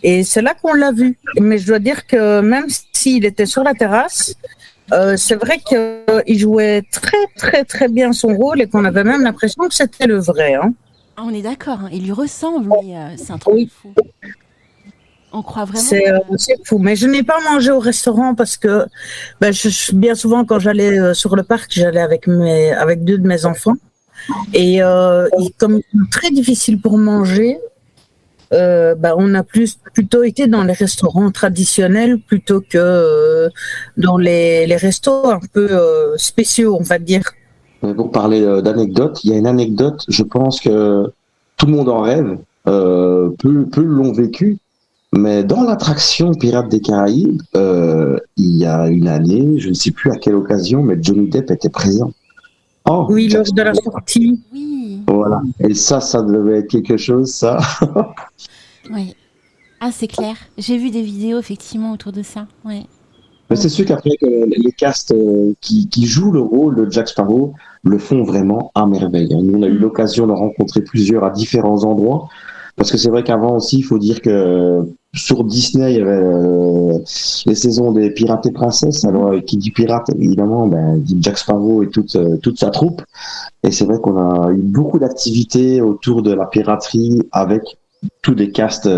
Et c'est là qu'on l'a vu. Mais je dois dire que même s'il était sur la terrasse, c'est vrai qu'il jouait très, très, très bien son rôle et qu'on avait même l'impression que c'était le vrai. Hein. Ah, on est d'accord, hein. Il lui ressemble, mais c'est un truc de fou. On croit vraiment. C'est fou. Mais je n'ai pas mangé au restaurant parce que bien souvent, quand j'allais sur le parc, j'allais avec deux de mes enfants. Et comme c'est très difficile pour manger, on a plutôt été dans les restaurants traditionnels plutôt que dans les restos un peu spéciaux, on va dire. Pour parler d'anecdotes, il y a une anecdote, je pense que tout le monde en rêve, peu l'ont vécu, mais dans l'attraction Pirates des Caraïbes, il y a une année, je ne sais plus à quelle occasion, mais Johnny Depp était présent. Oh, oui, lors de la sortie. Oui. Voilà, et ça devait être quelque chose, ça. Oui. Ah, c'est clair. J'ai vu des vidéos, effectivement, autour de ça. Ouais. Mais c'est sûr qu'après, les castes qui jouent le rôle de Jack Sparrow le font vraiment à merveille. Nous, on a eu l'occasion de rencontrer plusieurs à différents endroits. Parce que c'est vrai qu'avant aussi, il faut dire que sur Disney, il y avait les saisons des Pirates et Princesses. Alors, qui dit pirate, évidemment, dit Jack Sparrow et toute sa troupe. Et c'est vrai qu'on a eu beaucoup d'activités autour de la piraterie avec tous des castes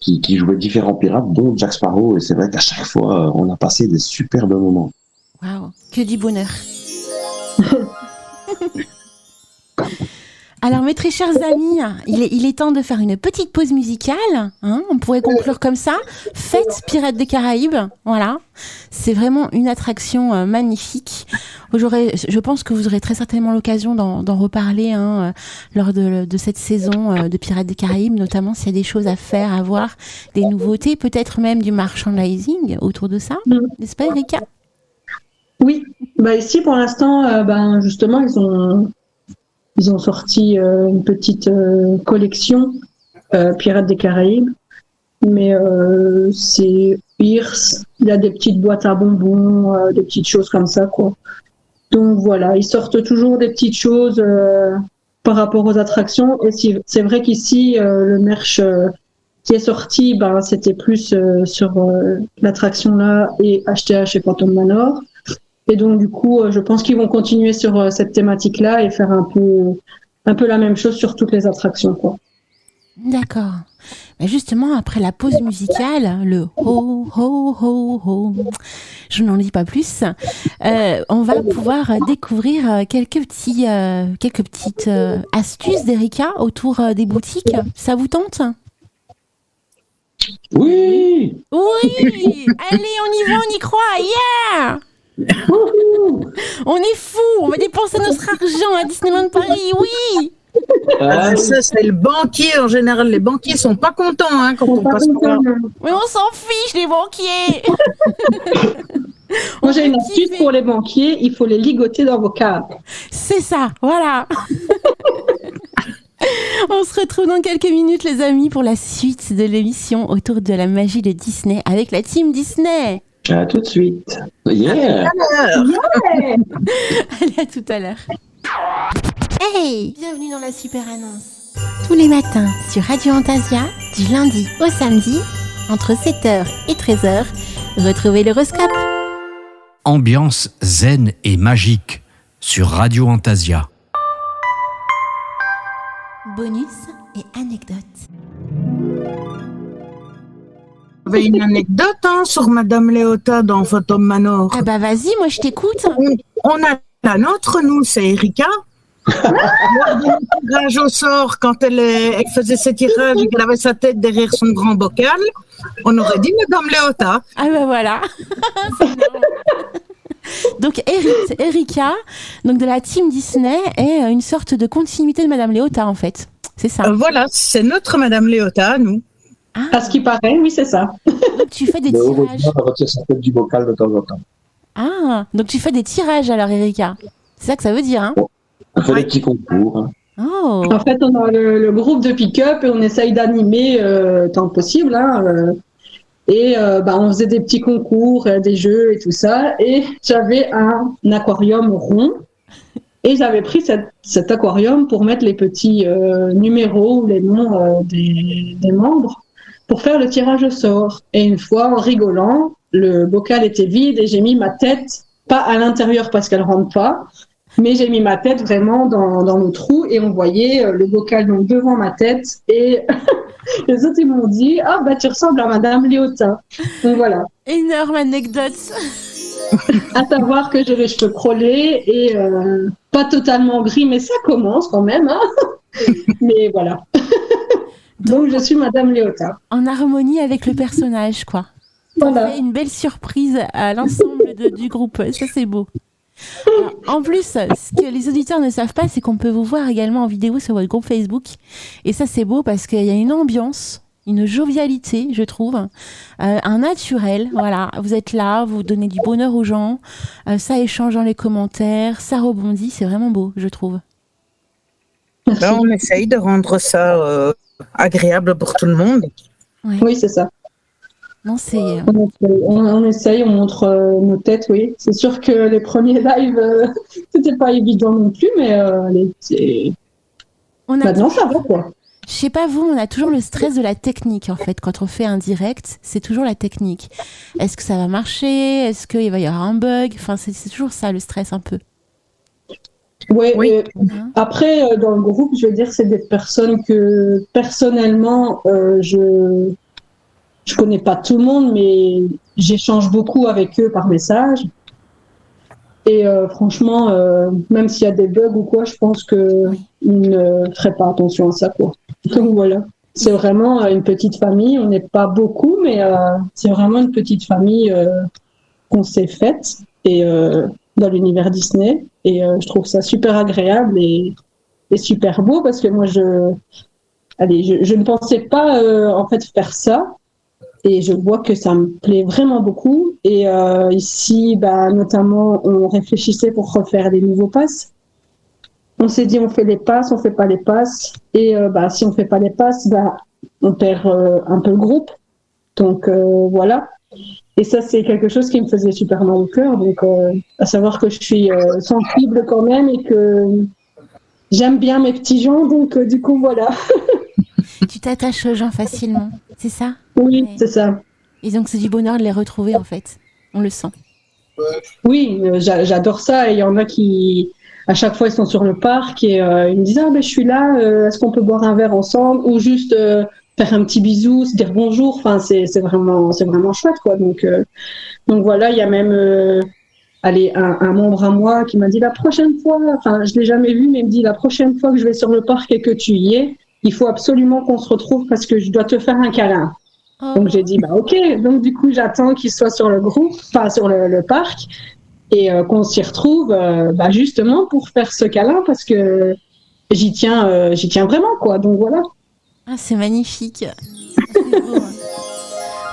qui jouaient différents pirates, dont Jack Sparrow. Et c'est vrai qu'à chaque fois, on a passé des superbes moments. Waouh, que du bonheur. Alors, mes très chers amis, il est temps de faire une petite pause musicale. Hein, on pourrait conclure comme ça. Faites Pirates des Caraïbes. Voilà. C'est vraiment une attraction magnifique. Je pense que vous aurez très certainement l'occasion d'en reparler lors de cette saison de Pirates des Caraïbes, notamment s'il y a des choses à faire, à voir, des nouveautés, peut-être même du merchandising autour de ça. N'est-ce pas, Erika? Oui. Ici, pour l'instant, justement, ils ont sorti une petite collection Pirates des Caraïbes, mais c'est Pierce, il y a des petites boîtes à bonbons, des petites choses comme ça, quoi. Donc voilà, ils sortent toujours des petites choses par rapport aux attractions. Et c'est vrai qu'ici, le merch qui est sorti, c'était plus sur l'attraction là et HTH et Phantom Manor. Et donc, du coup, je pense qu'ils vont continuer sur cette thématique-là et faire un peu la même chose sur toutes les attractions, quoi. D'accord. Mais justement, après la pause musicale, le ho, ho, ho, ho, je n'en dis pas plus, on va pouvoir découvrir quelques petites astuces d'Erika autour des boutiques. Ça vous tente? Oui! Oui! Allez, on y va, on y croit! Yeah! On est fous, on va dépenser notre argent à Disneyland Paris, oui! Ça, c'est le banquier en général. Les banquiers sont pas contents quand on passe par là. Mais on s'en fiche, les banquiers! Moi, j'ai une astuce pour les banquiers, il faut les ligoter dans vos câbles. C'est ça, voilà! On se retrouve dans quelques minutes, les amis, pour la suite de l'émission autour de la magie de Disney avec la team Disney. À tout de suite. Yeah! Allez, à tout à l'heure. Hey! Bienvenue dans la super annonce. Tous les matins sur Radio Antasia, du lundi au samedi, entre 7h et 13h, retrouvez l'horoscope. Ambiance zen et magique sur Radio Antasia. Bonus et anecdotes. Il y avait une anecdote sur Madame Léota dans Phantom Manor. Ah vas-y, moi je t'écoute. On a la nôtre, nous, c'est Erika. Tirage au sort, quand elle faisait ses tirages et qu'elle avait sa tête derrière son grand bocal, on aurait dit Madame Léota. Ah ben voilà. C'est énorme. Donc Erika, donc de la team Disney, est une sorte de continuité de Madame Léota en fait. C'est ça. Voilà, c'est notre Madame Léota, nous. À ce qui paraît, oui, c'est ça. Donc tu fais des Mais tirages. heureusement, elle retire sa tête du bocal de temps en temps. Ah, donc tu fais des tirages alors Erika. C'est ça que ça veut dire, hein? Elle fait des petits concours. Hein. Oh. En fait, on a le groupe de pick-up et on essaye d'animer tant que possible. Hein, on faisait des petits concours, des jeux et tout ça. Et j'avais un aquarium rond. Et j'avais pris cet aquarium pour mettre les petits numéros ou les noms des membres pour faire le tirage au sort. Et une fois, en rigolant, le bocal était vide et j'ai mis ma tête, pas à l'intérieur parce qu'elle rentre pas, mais j'ai mis ma tête vraiment dans le trou et on voyait le bocal donc devant ma tête et les autres ils m'ont dit ah bah tu ressembles à Madame Léota. Donc voilà. Énorme anecdote. À savoir que j'ai les cheveux crôlés et pas totalement gris, mais ça commence quand même. Hein. Mais voilà. Donc je suis Madame Léota. En harmonie avec le personnage, quoi. Voilà. Ça fait une belle surprise à l'ensemble du groupe. Ça, c'est beau. Alors, en plus, ce que les auditeurs ne savent pas, c'est qu'on peut vous voir également en vidéo sur votre groupe Facebook. Et ça, c'est beau parce qu'il y a une ambiance, une jovialité, je trouve, un naturel. Voilà, vous êtes là, vous donnez du bonheur aux gens, ça échange dans les commentaires, ça rebondit. C'est vraiment beau, je trouve. Merci. Là, on essaye de rendre ça agréable pour tout le monde. Ouais. Oui, c'est ça. Non, c'est... On essaye, on montre nos têtes, oui. C'est sûr que les premiers lives, c'était pas évident non plus, mais maintenant ça va, quoi. Je sais pas vous, on a toujours le stress de la technique en fait. Quand on fait un direct, c'est toujours la technique. Est-ce que ça va marcher? Est-ce qu'il va y avoir un bug? Enfin, c'est toujours ça le stress un peu. Ouais, Oui. Après, dans le groupe, je veux dire, c'est des personnes que personnellement, je connais pas tout le monde, mais j'échange beaucoup avec eux par message. Et franchement, même s'il y a des bugs ou quoi, je pense qu'ils ne feraient pas attention à ça, quoi. Donc voilà. C'est vraiment une petite famille. On n'est pas beaucoup, mais c'est vraiment une petite famille qu'on s'est faite et dans l'univers Disney. Et je trouve ça super agréable et super beau parce que moi, je ne pensais pas en fait faire ça. Et je vois que ça me plaît vraiment beaucoup. Et ici, notamment, on réfléchissait pour refaire des nouveaux passes. On s'est dit, on fait les passes, on fait pas les passes. Et si on fait pas les passes, on perd un peu le groupe. Donc voilà. Et ça, c'est quelque chose qui me faisait super mal au cœur. Donc, à savoir que je suis sensible quand même et que j'aime bien mes petits gens. Donc, du coup, voilà. Tu t'attaches aux gens facilement, c'est ça? Oui, c'est ça. Et donc c'est du bonheur de les retrouver en fait. On le sent. Oui, j'adore ça. Et il y en a qui, à chaque fois, ils sont sur le parc et ils me disent « Ah, je suis là, est-ce qu'on peut boire un verre ensemble ?» Ou juste faire un petit bisou, se dire bonjour. Enfin, c'est vraiment chouette, quoi. Donc voilà, il y a même un membre à moi qui m'a dit « La prochaine fois, enfin, je l'ai jamais vu, mais il me dit « La prochaine fois que je vais sur le parc et que tu y es, il faut absolument qu'on se retrouve parce que je dois te faire un câlin. » Oh. Donc j'ai dit ok. Donc du coup j'attends qu'il soit sur le groupe, enfin sur le parc, et qu'on s'y retrouve justement pour faire ce câlin parce que j'y tiens vraiment, quoi. Donc voilà. Ah, c'est magnifique. C'est beau, hein.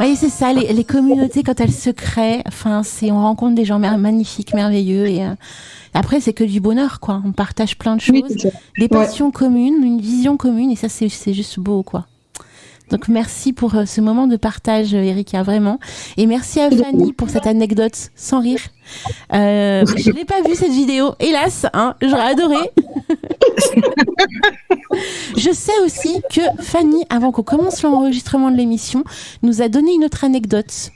Oui, c'est ça, les communautés quand elles se créent, enfin on rencontre des gens magnifiques, merveilleux et après c'est que du bonheur, quoi. On partage plein de choses, Oui, des passions communes, une vision commune et ça c'est juste beau, quoi. Donc merci pour ce moment de partage, Erika, vraiment. Et merci à Fanny pour cette anecdote sans rire. Je l'ai pas vue cette vidéo, hélas, hein, j'aurais adoré. Je sais aussi que Fanny, avant qu'on commence l'enregistrement de l'émission, nous a donné une autre anecdote.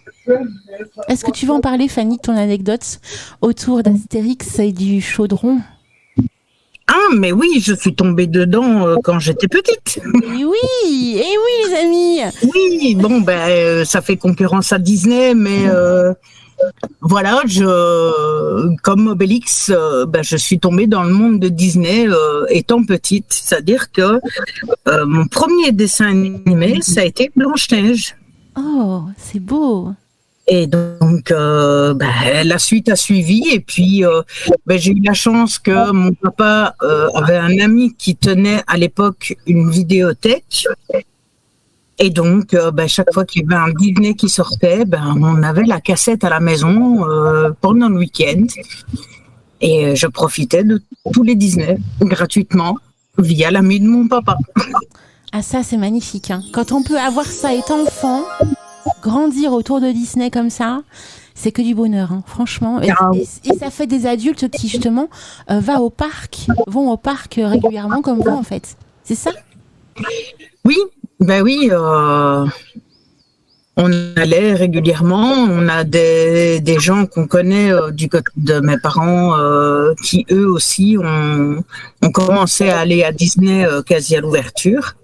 Est-ce que tu veux en parler, Fanny, de ton anecdote autour d'Astérix et du chaudron? Ah, mais oui, je suis tombée dedans quand j'étais petite. Et oui, les amis. Oui, bon, ça fait concurrence à Disney, mais Voilà, comme Obélix, je suis tombée dans le monde de Disney étant petite. C'est-à-dire que mon premier dessin animé, ça a été Blanche-Neige. Oh, c'est beau. Et donc, la suite a suivi. Et puis, j'ai eu la chance que mon papa avait un ami qui tenait à l'époque une vidéothèque. Et donc, chaque fois qu'il y avait un Disney qui sortait, on avait la cassette à la maison pendant le week-end. Et je profitais de tous les Disney gratuitement via l'ami de mon papa. Ah, ça, c'est magnifique. Hein. Quand on peut avoir ça étant enfant, grandir autour de Disney comme ça, c'est que du bonheur, hein, franchement. Et ça fait des adultes qui, justement, vont au parc régulièrement comme vous, en fait. C'est ça ? Oui. Oui, on allait régulièrement. On a des gens qu'on connaît du côté de mes parents qui, eux aussi, ont commencé à aller à Disney quasi à l'ouverture.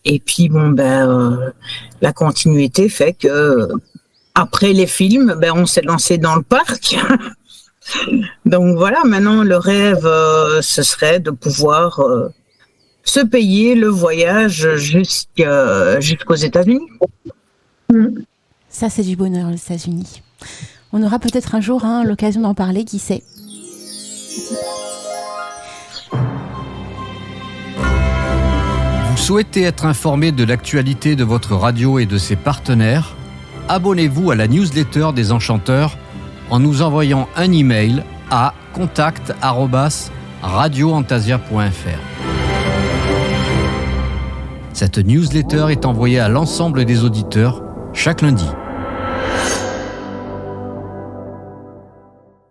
Et puis, la continuité fait que après les films, on s'est lancé dans le parc. Donc voilà, maintenant, le rêve, ce serait de pouvoir... se payer le voyage jusqu'aux États-Unis. Ça, c'est du bonheur, les États-Unis. On aura peut-être un jour l'occasion d'en parler, qui sait. Vous souhaitez être informé de l'actualité de votre radio et de ses partenaires ? Abonnez-vous à la newsletter des enchanteurs en nous envoyant un email à contact@radioantasia.fr. Cette newsletter est envoyée à l'ensemble des auditeurs chaque lundi.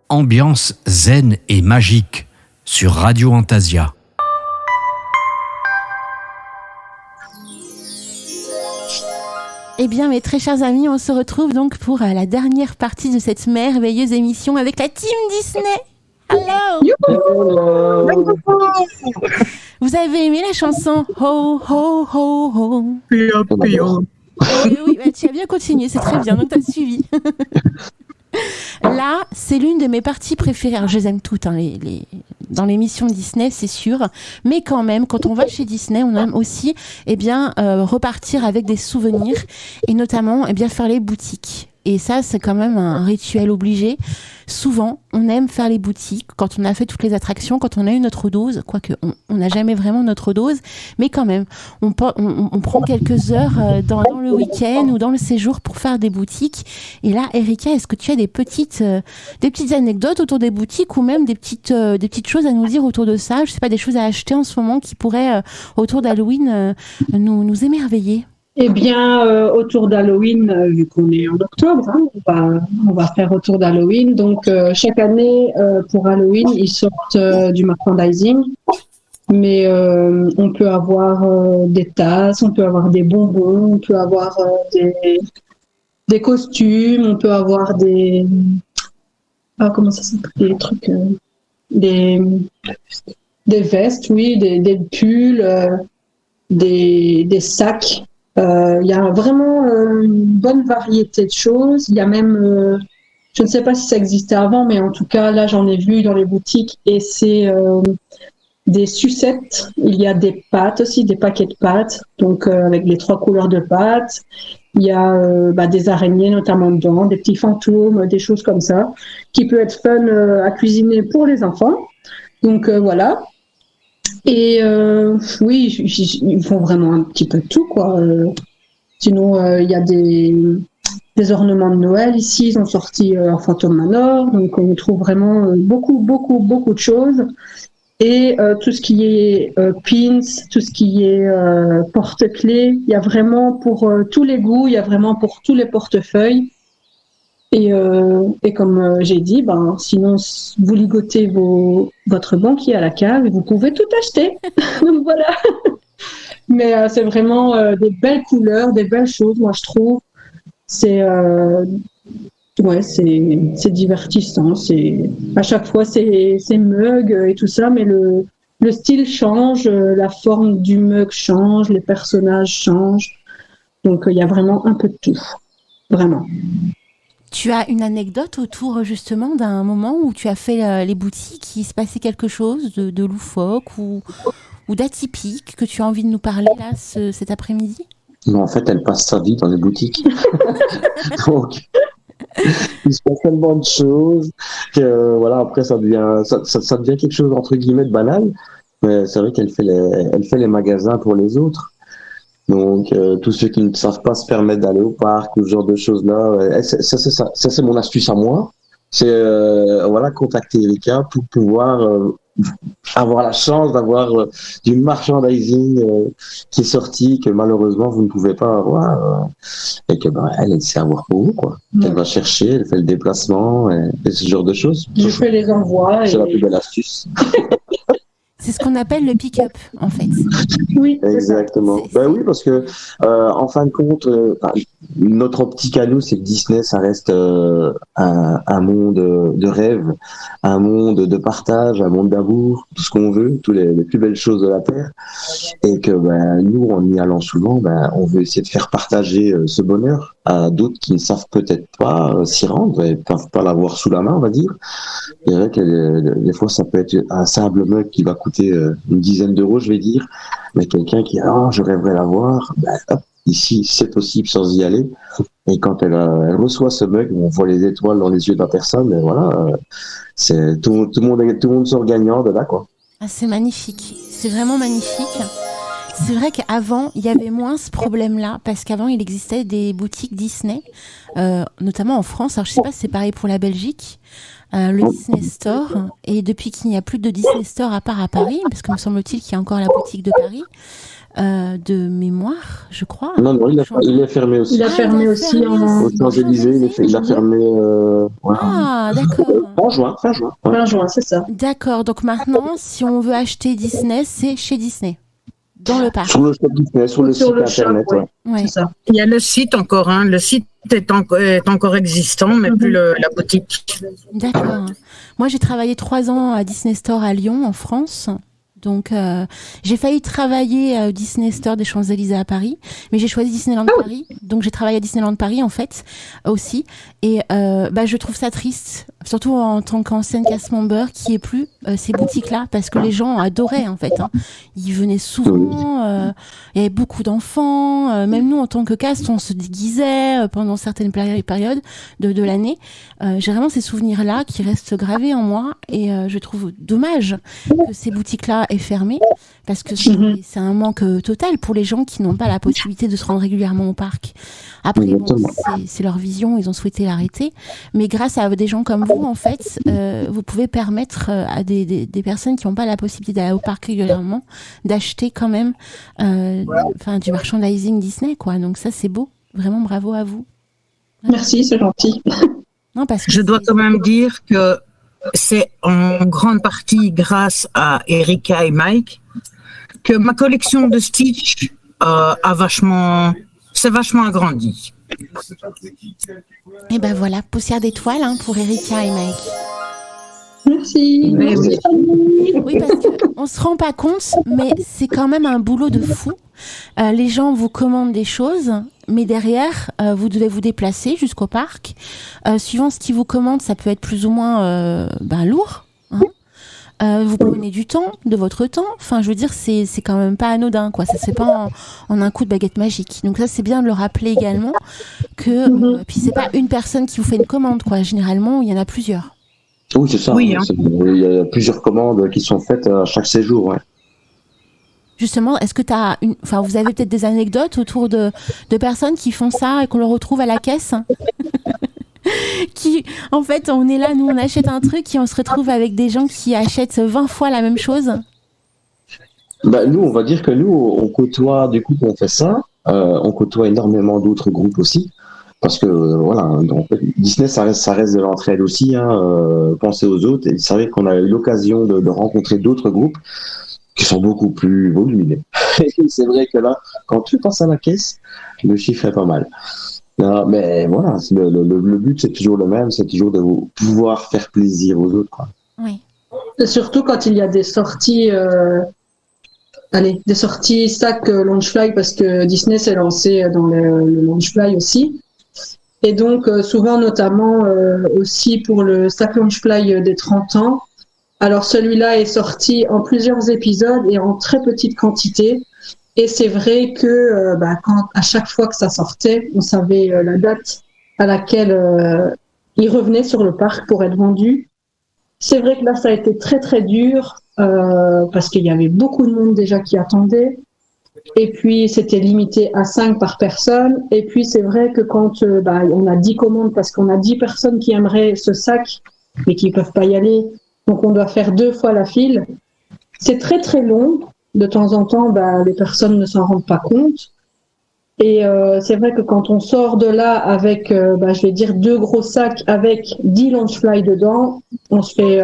Ambiance zen et magique sur Radio Antasia. Eh bien, mes très chers amis, on se retrouve donc pour la dernière partie de cette merveilleuse émission avec la team Disney. Hello! Vous avez aimé la chanson Ho, ho, ho, ho? Pio, pio. Oui, tu as bien continué, c'est très bien, donc tu as suivi. Là, c'est l'une de mes parties préférées. Alors, je les aime toutes, dans l'émission Disney, c'est sûr. Mais quand même, quand on va chez Disney, on aime aussi repartir avec des souvenirs et notamment faire les boutiques. Et ça, c'est quand même un rituel obligé. Souvent, on aime faire les boutiques quand on a fait toutes les attractions, quand on a eu notre dose, quoique on n'a jamais vraiment notre dose, mais quand même, on prend quelques heures dans le week-end ou dans le séjour pour faire des boutiques. Et là, Erika, est-ce que tu as des petites anecdotes autour des boutiques ou même des petites choses à nous dire autour de ça? Je sais pas, des choses à acheter en ce moment qui pourraient, autour d'Halloween, nous émerveiller? Eh bien, autour d'Halloween, vu qu'on est en octobre, on va faire autour d'Halloween. Donc, chaque année, pour Halloween, ils sortent du merchandising. Mais on peut avoir des tasses, on peut avoir des bonbons, on peut avoir des costumes, on peut avoir des... Ah, comment ça s'appelle? Des trucs... des vestes, oui, des pulls, des sacs. Il y a vraiment une bonne variété de choses. Il y a même, je ne sais pas si ça existait avant, mais en tout cas, là, j'en ai vu dans les boutiques et c'est des sucettes. Il y a des pâtes aussi, des paquets de pâtes, donc avec les 3 couleurs de pâtes. Il y a des araignées notamment dedans, des petits fantômes, des choses comme ça, qui peut être fun à cuisiner pour les enfants. Donc voilà. Et oui, ils font vraiment un petit peu de tout, quoi. Sinon, il y a des ornements de Noël ici. Ils ont sorti un Phantom Manor, donc on trouve vraiment beaucoup de choses. Et tout ce qui est pins, tout ce qui est porte-clés, il y a vraiment pour tous les goûts, il y a vraiment pour tous les portefeuilles. Et comme j'ai dit, sinon vous ligotez votre banquier à la cave et vous pouvez tout acheter. Donc voilà. Mais c'est vraiment des belles couleurs, des belles choses, moi je trouve. C'est c'est divertissant. À chaque fois c'est mug et tout ça, mais le style change, la forme du mug change, les personnages changent. Donc il y a vraiment un peu de tout, vraiment. Tu as une anecdote autour justement d'un moment où tu as fait les boutiques, il se passait quelque chose de loufoque ou d'atypique que tu as envie de nous parler là cet après-midi? Mais en fait, elle passe sa vie dans les boutiques. Donc, il se passe tellement de choses que voilà, après ça devient quelque chose entre guillemets de banal. Mais c'est vrai qu'elle fait les magasins pour les autres. Donc tous ceux qui ne savent pas se permettre d'aller au parc ou ce genre de choses là, ça c'est mon astuce à moi. C'est voilà, contacter Erika pour pouvoir avoir la chance d'avoir du merchandising qui est sorti que malheureusement vous ne pouvez pas avoir et que elle sait avoir pour vous quoi. Elle va chercher, elle fait le déplacement et ce genre de choses. Je fais les envois. C'est la plus belle astuce. C'est ce qu'on appelle le pick-up, en fait. Oui, exactement. Ben oui, parce que en fin de compte, notre optique à nous, c'est que Disney, ça reste un monde de rêve, un monde de partage, un monde d'amour, tout ce qu'on veut, toutes les plus belles choses de la terre, et que nous, en y allant souvent, on veut essayer de faire partager ce bonheur à d'autres qui ne savent peut-être pas s'y rendre et ne peuvent pas l'avoir sous la main, on va dire. C'est vrai que des fois, ça peut être un simple mug qui va coûter une dizaine d'euros, je vais dire, mais quelqu'un qui je rêverais l'avoir, hop, ici c'est possible sans y aller. Et quand elle reçoit ce mug, on voit les étoiles dans les yeux de la personne, et voilà, c'est tout le monde sort gagnant de là, quoi. Ah, c'est magnifique, c'est vraiment magnifique. C'est vrai qu'avant, il y avait moins ce problème-là, parce qu'avant, il existait des boutiques Disney, notamment en France. Alors, je sais pas si c'est pareil pour la Belgique, le Disney Store. Et depuis qu'il n'y a plus de Disney Store à part à Paris, parce que me semble-t-il qu'il y a encore la boutique de Paris, de mémoire, je crois. Non, il est fermé aussi. Il a fermé aussi aux Champs-Élysées, il a fermé. Ah, d'accord. Fin juin. Fin juin, c'est ça. D'accord, donc maintenant, si on veut acheter Disney, c'est chez Disney. Dans le parc. Sur le shop Disney, sur le site internet. Ouais. C'est ça. Il y a le site encore, le site est encore existant, mais plus la boutique. D'accord. Moi, j'ai travaillé 3 ans à Disney Store à Lyon, en France. Donc, j'ai failli travailler à Disney Store des Champs-Élysées à Paris, mais j'ai choisi Disneyland Paris. Donc, j'ai travaillé à Disneyland Paris, en fait, aussi. Et je trouve ça triste, surtout en tant qu'ancienne cast member, qu'il n'y ait plus ces boutiques-là, parce que les gens adoraient, en fait. Ils venaient souvent, il y avait beaucoup d'enfants. Même nous, en tant que cast, on se déguisait pendant certaines périodes de l'année. J'ai vraiment ces souvenirs-là qui restent gravés en moi, et je trouve dommage que ces boutiques-là est fermé parce que c'est un manque total pour les gens qui n'ont pas la possibilité de se rendre régulièrement au parc. Après, c'est leur vision, ils ont souhaité l'arrêter, mais grâce à des gens comme vous, en fait, vous pouvez permettre à des personnes qui n'ont pas la possibilité d'aller au parc régulièrement d'acheter quand même du merchandising Disney, quoi. Donc ça, c'est beau. Vraiment, bravo à vous. Merci, c'est gentil. Non, parce que je dois quand même dire que c'est en grande partie grâce à Erika et Mike que ma collection de Stitch s'est vachement agrandie. Et ben voilà, poussière d'étoiles pour Erika et Mike. Merci. Oui, parce qu'on se rend pas compte, mais c'est quand même un boulot de fou. Les gens vous commandent des choses, mais derrière, vous devez vous déplacer jusqu'au parc. Suivant ce qu'ils vous commandent, ça peut être plus ou moins lourd. Vous prenez du temps, de votre temps. Enfin, je veux dire, c'est quand même pas anodin, quoi. Ça se fait pas en un coup de baguette magique. Donc ça, c'est bien de le rappeler également que. Puis c'est pas une personne qui vous fait une commande, quoi. Généralement, il y en a plusieurs. Oui, c'est ça. Oui, il y a plusieurs commandes qui sont faites à chaque séjour, ouais. Justement, est-ce que vous avez peut-être des anecdotes autour de personnes qui font ça et qu'on le retrouve à la caisse? Qui, en fait, on est là, nous, on achète un truc et on se retrouve avec des gens qui achètent 20 fois la même chose. Nous, on va dire que nous, on côtoie, du coup, qu'on fait ça, on côtoie énormément d'autres groupes aussi. Parce que voilà, donc, Disney, ça reste de l'entraide aussi. Penser aux autres. Et c'est vrai qu'on a eu l'occasion de rencontrer d'autres groupes qui sont beaucoup plus volumineux. C'est vrai que là, quand tu passes à la caisse, le chiffre est pas mal. Non, mais voilà, le but c'est toujours le même, c'est toujours de pouvoir faire plaisir aux autres, quoi. Oui. Et surtout quand il y a des sorties. Des sorties sac Launchfly, parce que Disney s'est lancé dans le Launchfly aussi. Et donc, souvent, notamment aussi pour le sac Launchfly des 30 ans. Alors, celui-là est sorti en plusieurs épisodes et en très petite quantité. Et c'est vrai que à chaque fois que ça sortait, on savait la date à laquelle il revenait sur le parc pour être vendu. C'est vrai que là, ça a été très, très dur parce qu'il y avait beaucoup de monde déjà qui attendait. Et puis, c'était limité à 5 par personne. Et puis, c'est vrai que quand on a 10 commandes parce qu'on a 10 personnes qui aimeraient ce sac, mais qui ne peuvent pas y aller, donc on doit faire 2 fois la file. C'est très, très long. De temps en temps, les personnes ne s'en rendent pas compte. Et c'est vrai que quand on sort de là avec, je vais dire, 2 gros sacs avec 10 Launchfly dedans, on se fait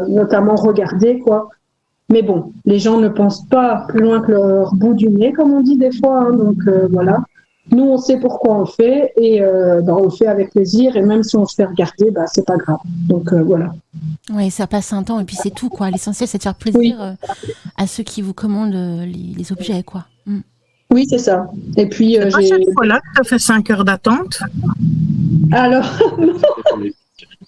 notamment regarder, quoi. Mais bon, les gens ne pensent pas plus loin que leur bout du nez, comme on dit des fois. Hein, donc voilà. Nous, on sait pourquoi on le fait et on le fait avec plaisir. Et même si on se fait regarder, c'est pas grave. Donc voilà. Oui, ça passe un temps et puis c'est tout, quoi. L'essentiel, c'est de faire plaisir à ceux qui vous commandent les objets, quoi. Mm. Oui, c'est ça. Et puis c'est pas cette fois-là que tu as fait 5 heures d'attente? Alors,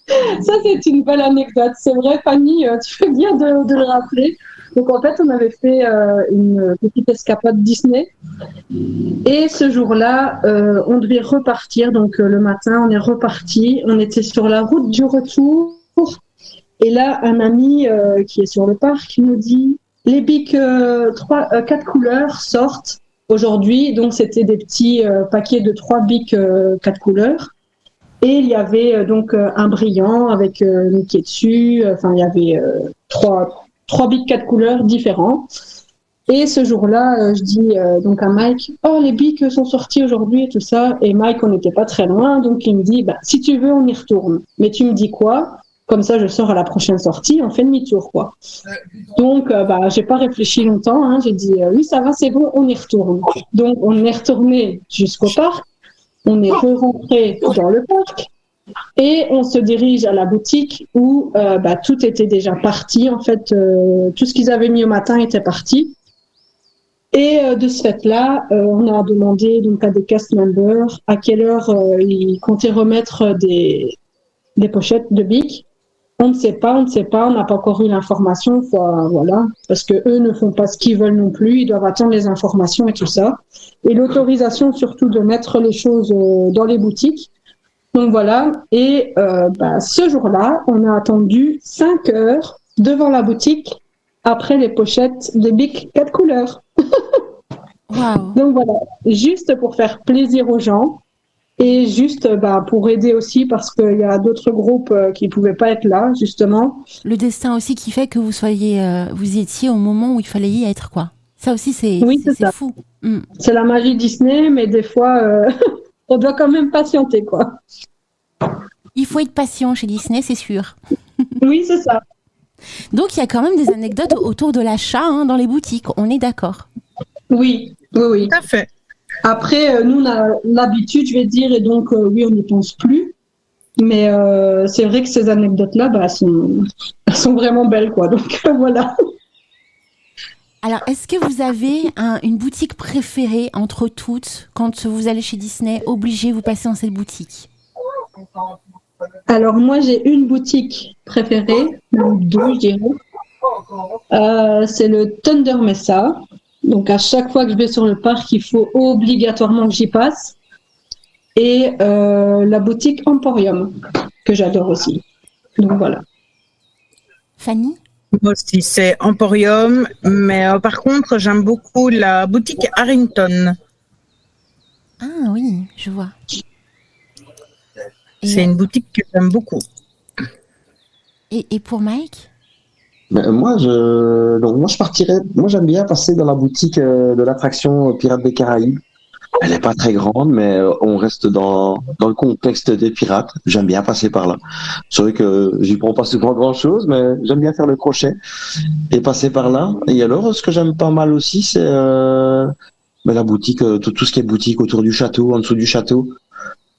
ça, c'est une belle anecdote. C'est vrai, Fanny, tu fais bien de le rappeler. Donc, en fait, on avait fait une petite escapade Disney. Et ce jour-là, on devait repartir. Donc, le matin, on est reparti. On était sur la route du retour. Et là, un ami qui est sur le parc nous dit « Les bics 4 couleurs sortent aujourd'hui. » Donc, c'était des petits paquets de 3 bics 4 couleurs. Et il y avait donc un brillant avec Mickey dessus. Enfin, il y avait 3 bics 4 couleurs différents. Et ce jour-là, je dis donc à Mike, « Oh, les bics sont sortis aujourd'hui et tout ça. » Et Mike, on n'était pas très loin. Donc, il me dit, « Si tu veux, on y retourne. Mais tu me dis quoi ? Comme ça, je sors à la prochaine sortie, on fait demi-tour, quoi. » Donc, j'ai pas réfléchi longtemps. Hein, j'ai dit, « Oui, ça va, c'est bon, on y retourne. » Donc, on est retourné jusqu'au parc. On est rentré dans le parc et on se dirige à la boutique où tout était déjà parti. En fait, tout ce qu'ils avaient mis au matin était parti. Et de ce fait-là, on a demandé donc à des cast members à quelle heure ils comptaient remettre des pochettes de bic. On ne sait pas, on n'a pas encore eu l'information, voilà, parce que eux ne font pas ce qu'ils veulent non plus, ils doivent attendre les informations et tout ça, et l'autorisation surtout de mettre les choses dans les boutiques. Donc voilà, et ce jour-là, on a attendu 5 heures devant la boutique après les pochettes de bic 4 couleurs. Wow. Donc voilà, juste pour faire plaisir aux gens. Et juste pour aider aussi parce qu'il y a d'autres groupes qui ne pouvaient pas être là, justement. Le destin aussi qui fait que vous y étiez au moment où il fallait y être, quoi. Ça aussi, c'est fou. Mm. C'est la magie Disney, mais des fois, on doit quand même patienter, quoi. Il faut être patient chez Disney, c'est sûr. Oui, c'est ça. Donc, il y a quand même des anecdotes autour de l'achat dans les boutiques, on est d'accord. Oui. Tout à fait. Après, nous, on a l'habitude, je vais dire, et donc, oui, on n'y pense plus. Mais c'est vrai que ces anecdotes-là, elles sont vraiment belles, quoi. Donc, voilà. Alors, est-ce que vous avez une boutique préférée entre toutes quand vous allez chez Disney, obligé, vous passez dans cette boutique? Alors, moi, j'ai une boutique préférée, ou 2, je dirais. C'est le Thunder Mesa. Donc, à chaque fois que je vais sur le parc, il faut obligatoirement que j'y passe. Et la boutique Emporium, que j'adore aussi. Donc, voilà. Fanny? Moi aussi, c'est Emporium. Mais par contre, j'aime beaucoup la boutique Harrington. Ah oui, je vois. C'est une boutique que j'aime beaucoup. Et pour Mike? Moi, je partirais. Moi, j'aime bien passer dans la boutique de l'attraction Pirates des Caraïbes. Elle n'est pas très grande, mais on reste dans le contexte des pirates. J'aime bien passer par là. C'est vrai que j'y prends pas souvent grand-chose, mais j'aime bien faire le crochet et passer par là. Et alors, ce que j'aime pas mal aussi, c'est la boutique, tout ce qui est boutique autour du château, en dessous du château.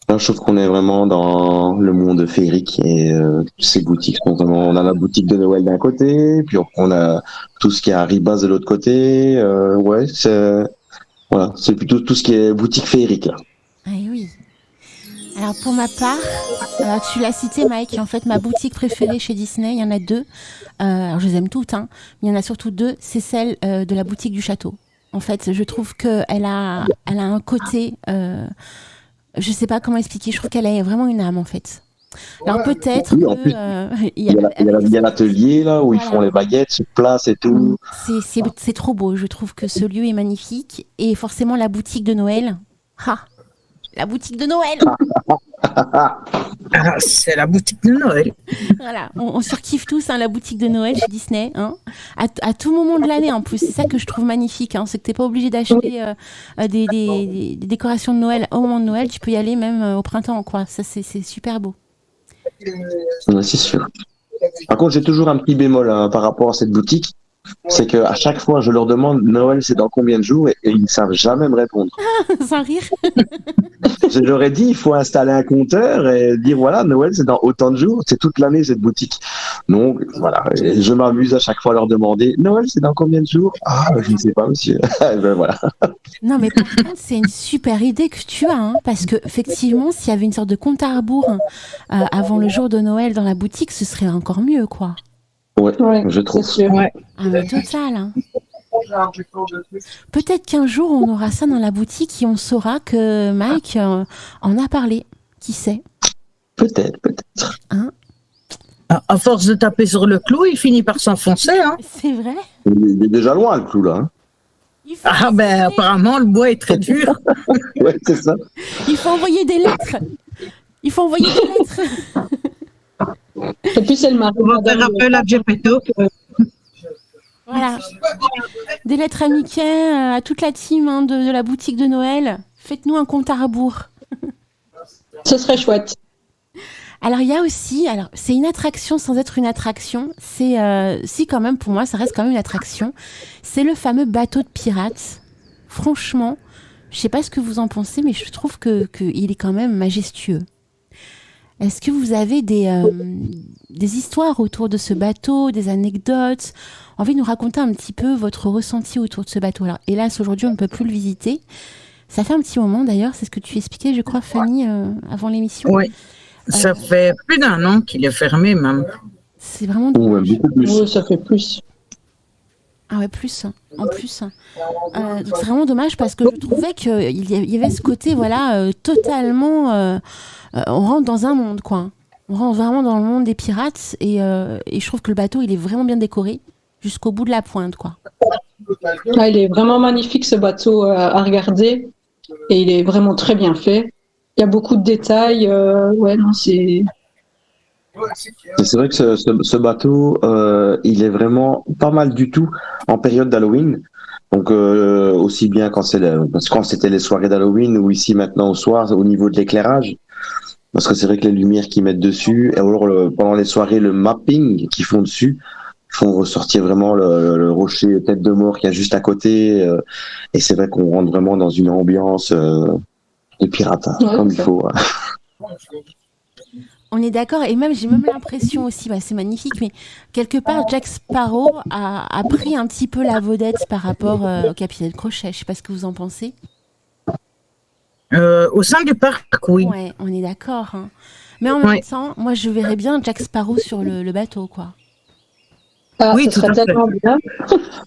Là, je trouve qu'on est vraiment dans le monde féerique et ces boutiques sont vraiment. On a la boutique de Noël d'un côté, puis on a tout ce qui est Haribas de l'autre côté. C'est plutôt tout ce qui est boutique féerique là. Ah oui. Alors pour ma part, alors tu l'as cité Mike, en fait ma boutique préférée chez Disney, il y en a deux. Alors je les aime toutes, hein, mais il y en a surtout deux, c'est celle de la boutique du château. En fait, je trouve qu'elle a un côté, je sais pas comment expliquer, je trouve qu'elle a vraiment une âme en fait. Alors peut-être Oui, en plus, il y a l'atelier là où ils font les baguettes sur place et tout. C'est trop beau, je trouve que ce lieu est magnifique. Et forcément la boutique de Noël. Ah, la boutique de Noël. Ah, c'est la boutique de Noël. Voilà, on surkiffe tous hein, la boutique de Noël chez Disney. Hein. À tout moment de l'année en plus, c'est ça que je trouve magnifique. Hein, c'est que t'es pas obligé d'acheter des décorations de Noël au moment de Noël. Tu peux y aller même au printemps, quoi. Ça, c'est super beau. Ouais, c'est sûr. Par contre, j'ai toujours un petit bémol hein, par rapport à cette boutique. C'est qu'à chaque fois, je leur demande Noël, c'est dans combien de jours et ils ne savent jamais me répondre. Sans rire. Je leur ai dit, il faut installer un compteur et dire voilà, Noël, c'est dans autant de jours, c'est toute l'année cette boutique. Donc voilà, je m'amuse à chaque fois à leur demander Noël, c'est dans combien de jours? Ah, je ne sais pas, monsieur. Ben voilà. Non, mais par contre, c'est une super idée que tu as, hein, parce que effectivement, s'il y avait une sorte de compte à rebours avant le jour de Noël dans la boutique, ce serait encore mieux, quoi. Ouais, je trouve. C'est sûr. Ouais. Ah, mais total. Hein. Peut-être qu'un jour, on aura ça dans la boutique et on saura que Mike en a parlé. Qui sait? Peut-être. Hein? À force de taper sur le clou, il finit par s'enfoncer. Hein. C'est vrai? Il est déjà loin, le clou, là. Hein. Ah ben, apparemment, le bois est très dur. Ouais, c'est ça. Il faut envoyer des lettres. Et puis c'est le mari. On va faire appel à Gepetto. Voilà. Des lettres à Mickey, à toute la team hein, de la boutique de Noël. Faites-nous un compte à rebours. Ce serait chouette. Alors il y a aussi, alors c'est une attraction sans être une attraction, c'est si quand même pour moi ça reste quand même une attraction, c'est le fameux bateau de pirates. Franchement, je sais pas ce que vous en pensez, mais je trouve que il est quand même majestueux. Est-ce que vous avez des histoires autour de ce bateau, des anecdotes, envie de nous raconter un petit peu votre ressenti autour de ce bateau? Alors hélas aujourd'hui on ne peut plus le visiter. Ça fait un petit moment d'ailleurs, c'est ce que tu expliquais, je crois Fanny, avant l'émission. Oui. Ça fait plus d'un an qu'il est fermé, même. C'est vraiment dommage. Ouais, beaucoup plus. Oui, ça fait plus. Ah ouais, plus, en plus. Donc c'est vraiment dommage parce que je trouvais qu'il y avait ce côté, voilà, totalement... on rentre dans un monde, quoi. On rentre vraiment dans le monde des pirates et je trouve que le bateau, il est vraiment bien décoré jusqu'au bout de la pointe, quoi. Ah, il est vraiment magnifique, ce bateau, à regarder. Et il est vraiment très bien fait. Il y a beaucoup de détails. Ouais, non, c'est... C'est vrai que ce bateau, il est vraiment pas mal du tout en période d'Halloween. Donc aussi bien quand c'était les soirées d'Halloween ou ici maintenant au soir au niveau de l'éclairage. Parce que c'est vrai que les lumières qu'ils mettent dessus, et alors pendant les soirées, le mapping qu'ils font dessus, font ressortir vraiment le rocher tête de mort qu'il y a juste à côté. Et c'est vrai qu'on rentre vraiment dans une ambiance de pirate, hein, Ouais, comme il ça. faut. On est d'accord et même j'ai même l'impression aussi, bah, c'est magnifique, mais quelque part Jack Sparrow a pris un petit peu la vedette par rapport au Capitaine Crochet. Je sais pas ce que vous en pensez. Au sein du parc, oui. Ouais, on est d'accord. Hein. Mais en même Ouais. temps, moi je verrais bien Jack Sparrow sur le bateau, quoi. Ah, Oui, ce tout à serait fait. tellement bien.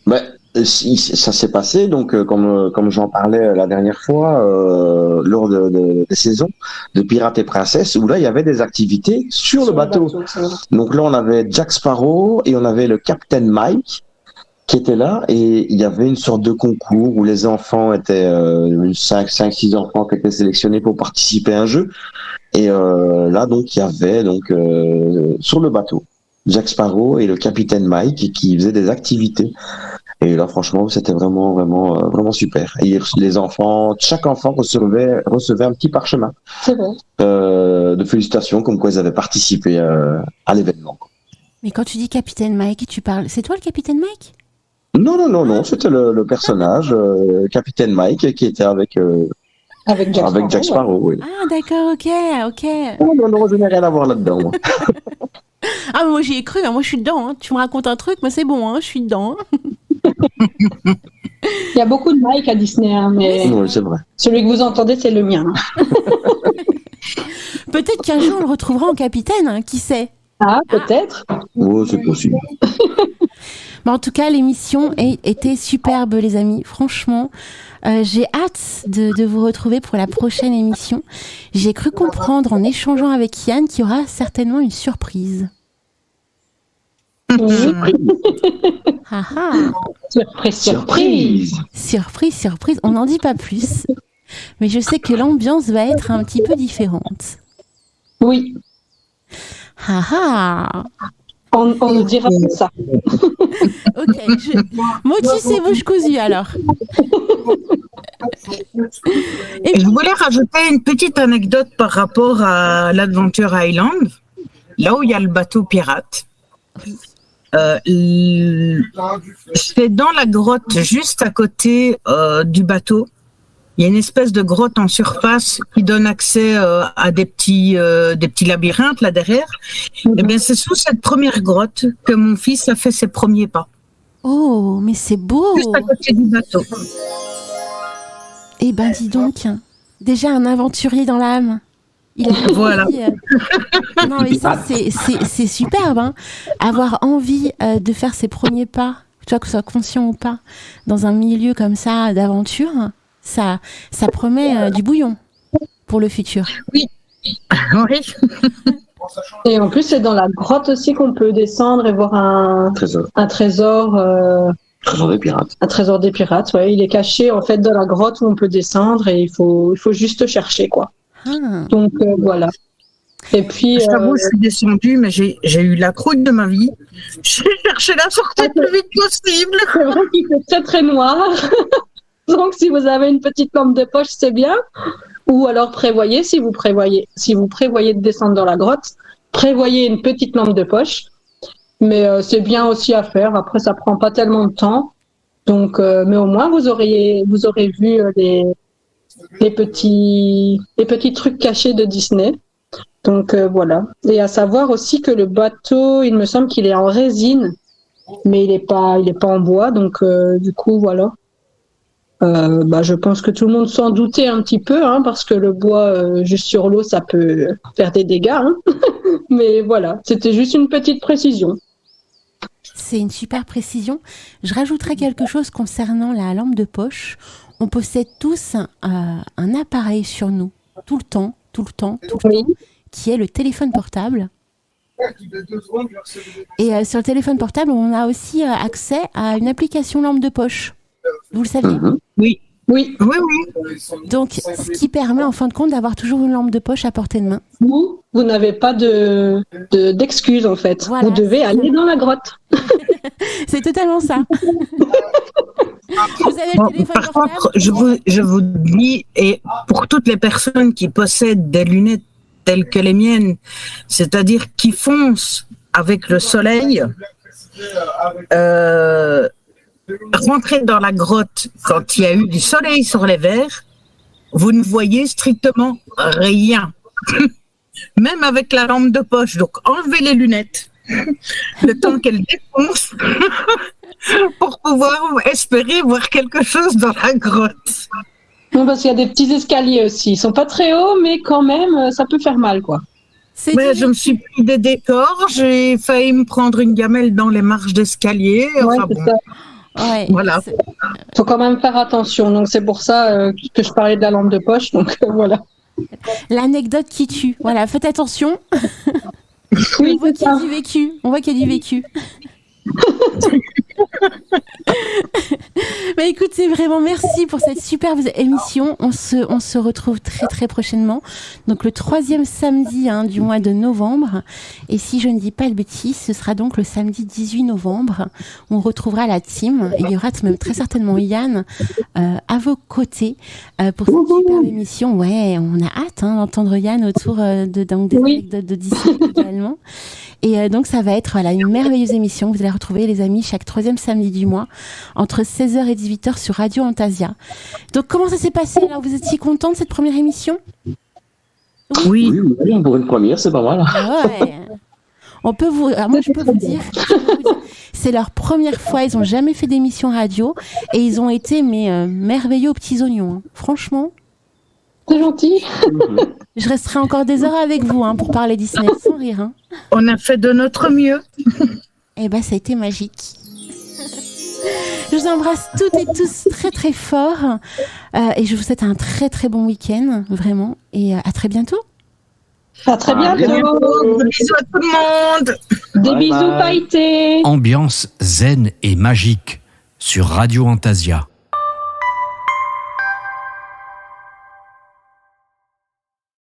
Ben, ça s'est passé, donc comme j'en parlais la dernière fois, lors des saisons de Pirates et Princesses, où là il y avait des activités sur le bateau. c'est vrai. Donc là on avait Jack Sparrow et on avait le Captain Mike qui était là, et il y avait une sorte de concours où les enfants étaient 5-6 enfants qui étaient sélectionnés pour participer à un jeu. Et là donc il y avait sur le bateau Jack Sparrow et le Capitaine Mike qui faisaient des activités. Et là, franchement, c'était vraiment super. Et chaque enfant recevait un petit parchemin C'est vrai. de félicitations, comme quoi ils avaient participé à l'événement. Mais quand tu dis Capitaine Mike, tu parles. C'est toi le Capitaine Mike? Non, c'était le personnage, Capitaine Mike, qui était avec Jack Sparrow. Oui. Ah d'accord, ok. Non, je n'ai rien à voir là-dedans. Moi. Ah mais moi j'y ai cru, hein, moi je suis dedans. Hein. Tu me racontes un truc, moi c'est bon, hein, je suis dedans. Hein. Il y a beaucoup de Mike à Disney, hein, mais Oui, c'est vrai. celui que vous entendez, c'est le mien. Peut-être qu'un jour on le retrouvera en capitaine, hein, qui sait. Ah, peut-être. Oh, c'est possible. Mais en tout cas, l'émission était superbe, les amis. Franchement, j'ai hâte de vous retrouver pour la prochaine émission. J'ai cru comprendre en échangeant avec Yann qu'il y aura certainement une surprise. Ah ah. Surprise. Surprise. On n'en dit pas plus. Mais je sais que l'ambiance va être un petit peu différente. Oui, Ah ah. on nous dira tout ça. Ok. Motus et bouche cousue alors. Et je voulais rajouter une petite anecdote par rapport à l'Adventure Island, là où il y a le bateau pirate. C'est dans la grotte juste à côté du bateau. Il y a une espèce de grotte en surface qui donne accès à des petits labyrinthes là derrière. Et bien c'est sous cette première grotte que mon fils a fait ses premiers pas. Oh, mais c'est beau. Juste à côté du bateau. Eh ben dis donc, déjà un aventurier dans l'âme. Il a Voilà. Non mais ça c'est superbe, hein. Avoir envie de faire ses premiers pas, tu vois, que ce soit conscient ou pas, dans un milieu comme ça d'aventure, ça promet du bouillon pour le futur. Oui. Et en plus, c'est dans la grotte aussi qu'on peut descendre et voir un trésor. Trésor des pirates. Un trésor des pirates, ouais. Il est caché en fait dans la grotte où on peut descendre et il faut juste chercher, quoi. Ah. Donc voilà. Et puis. Je t'avoue, je suis descendue, mais j'ai eu la croûte de ma vie. J'ai cherché la sortie le plus vite possible. C'est vrai qu'il fait très très noir. Donc si vous avez une petite lampe de poche, c'est bien. Ou alors si vous prévoyez de descendre dans la grotte, prévoyez une petite lampe de poche. Mais c'est bien aussi à faire. Après, ça prend pas tellement de temps. Donc, mais au moins vous aurez vu les petits trucs cachés de Disney. Donc voilà. Et à savoir aussi que le bateau, il me semble qu'il est en résine, mais il est pas en bois. Donc du coup voilà. Je pense que tout le monde s'en doutait un petit peu, hein, parce que le bois juste sur l'eau, ça peut faire des dégâts. Hein. Mais voilà, c'était juste une petite précision. C'est une super précision. Je rajouterais quelque chose concernant la lampe de poche. On possède tous un appareil sur nous, tout le temps, Oui. qui est le téléphone portable. Et sur le téléphone portable, on a aussi accès à une application lampe de poche. Vous le saviez ? Oui. Oui. Donc, ce qui permet en fin de compte d'avoir toujours une lampe de poche à portée de main. Vous n'avez pas d'excuses en fait. Voilà, vous devez aller dans la grotte. C'est totalement ça. Vous avez le téléphone Par portable. contre, je vous dis, et pour toutes les personnes qui possèdent des lunettes telles que les miennes, c'est-à-dire qui foncent avec le soleil, rentrer dans la grotte quand il y a eu du soleil sur les verres, vous ne voyez strictement rien. Même avec la lampe de poche. Donc, enlevez les lunettes le temps qu'elles défoncent pour pouvoir espérer voir quelque chose dans la grotte. Non, parce qu'il y a des petits escaliers aussi. Ils sont pas très hauts, mais quand même, ça peut faire mal, quoi. Ouais, je me suis pris des décors, j'ai failli me prendre une gamelle dans les marches d'escalier. Ouais, Enfin, c'est bon. ça. Ouais, Voilà. Faut quand même faire attention. Donc c'est pour ça que je parlais de la lampe de poche. Donc voilà. L'anecdote qui tue. Voilà, faites attention. Oui, On voit qu'il y a du vécu. Mais écoutez, vraiment merci pour cette superbe émission. On se retrouve très très prochainement. Donc le 3e samedi du mois de novembre. Et si je ne dis pas de bêtises, ce sera donc le samedi 18 novembre. On retrouvera la team. Et il y aura même très certainement Yann à vos côtés pour cette superbe émission. Ouais, on a hâte d'entendre Yann autour des anecdotes de Disney également. Et donc ça va être une merveilleuse émission. Vous allez retrouver les amis chaque 3e samedi du mois entre 16h et 18h sur Radio Antasia. Donc comment ça s'est passé là ? Vous étiez content de cette première émission ? Oui. Pour une première, c'est pas mal. Ouais. Moi je peux vous dire, c'est leur première fois, ils n'ont jamais fait d'émission radio et ils ont été merveilleux aux petits oignons. Franchement. C'est gentil. Je resterai encore des heures avec vous pour parler Disney, sans rire. On a fait de notre mieux. Eh ben, ça a été magique. Je vous embrasse toutes et tous très très fort et je vous souhaite un très très bon week-end, vraiment, et à très bientôt. À très bientôt. Bisous à tout le monde. Des bisous pailletés. Ambiance zen et magique sur Radio Antasia.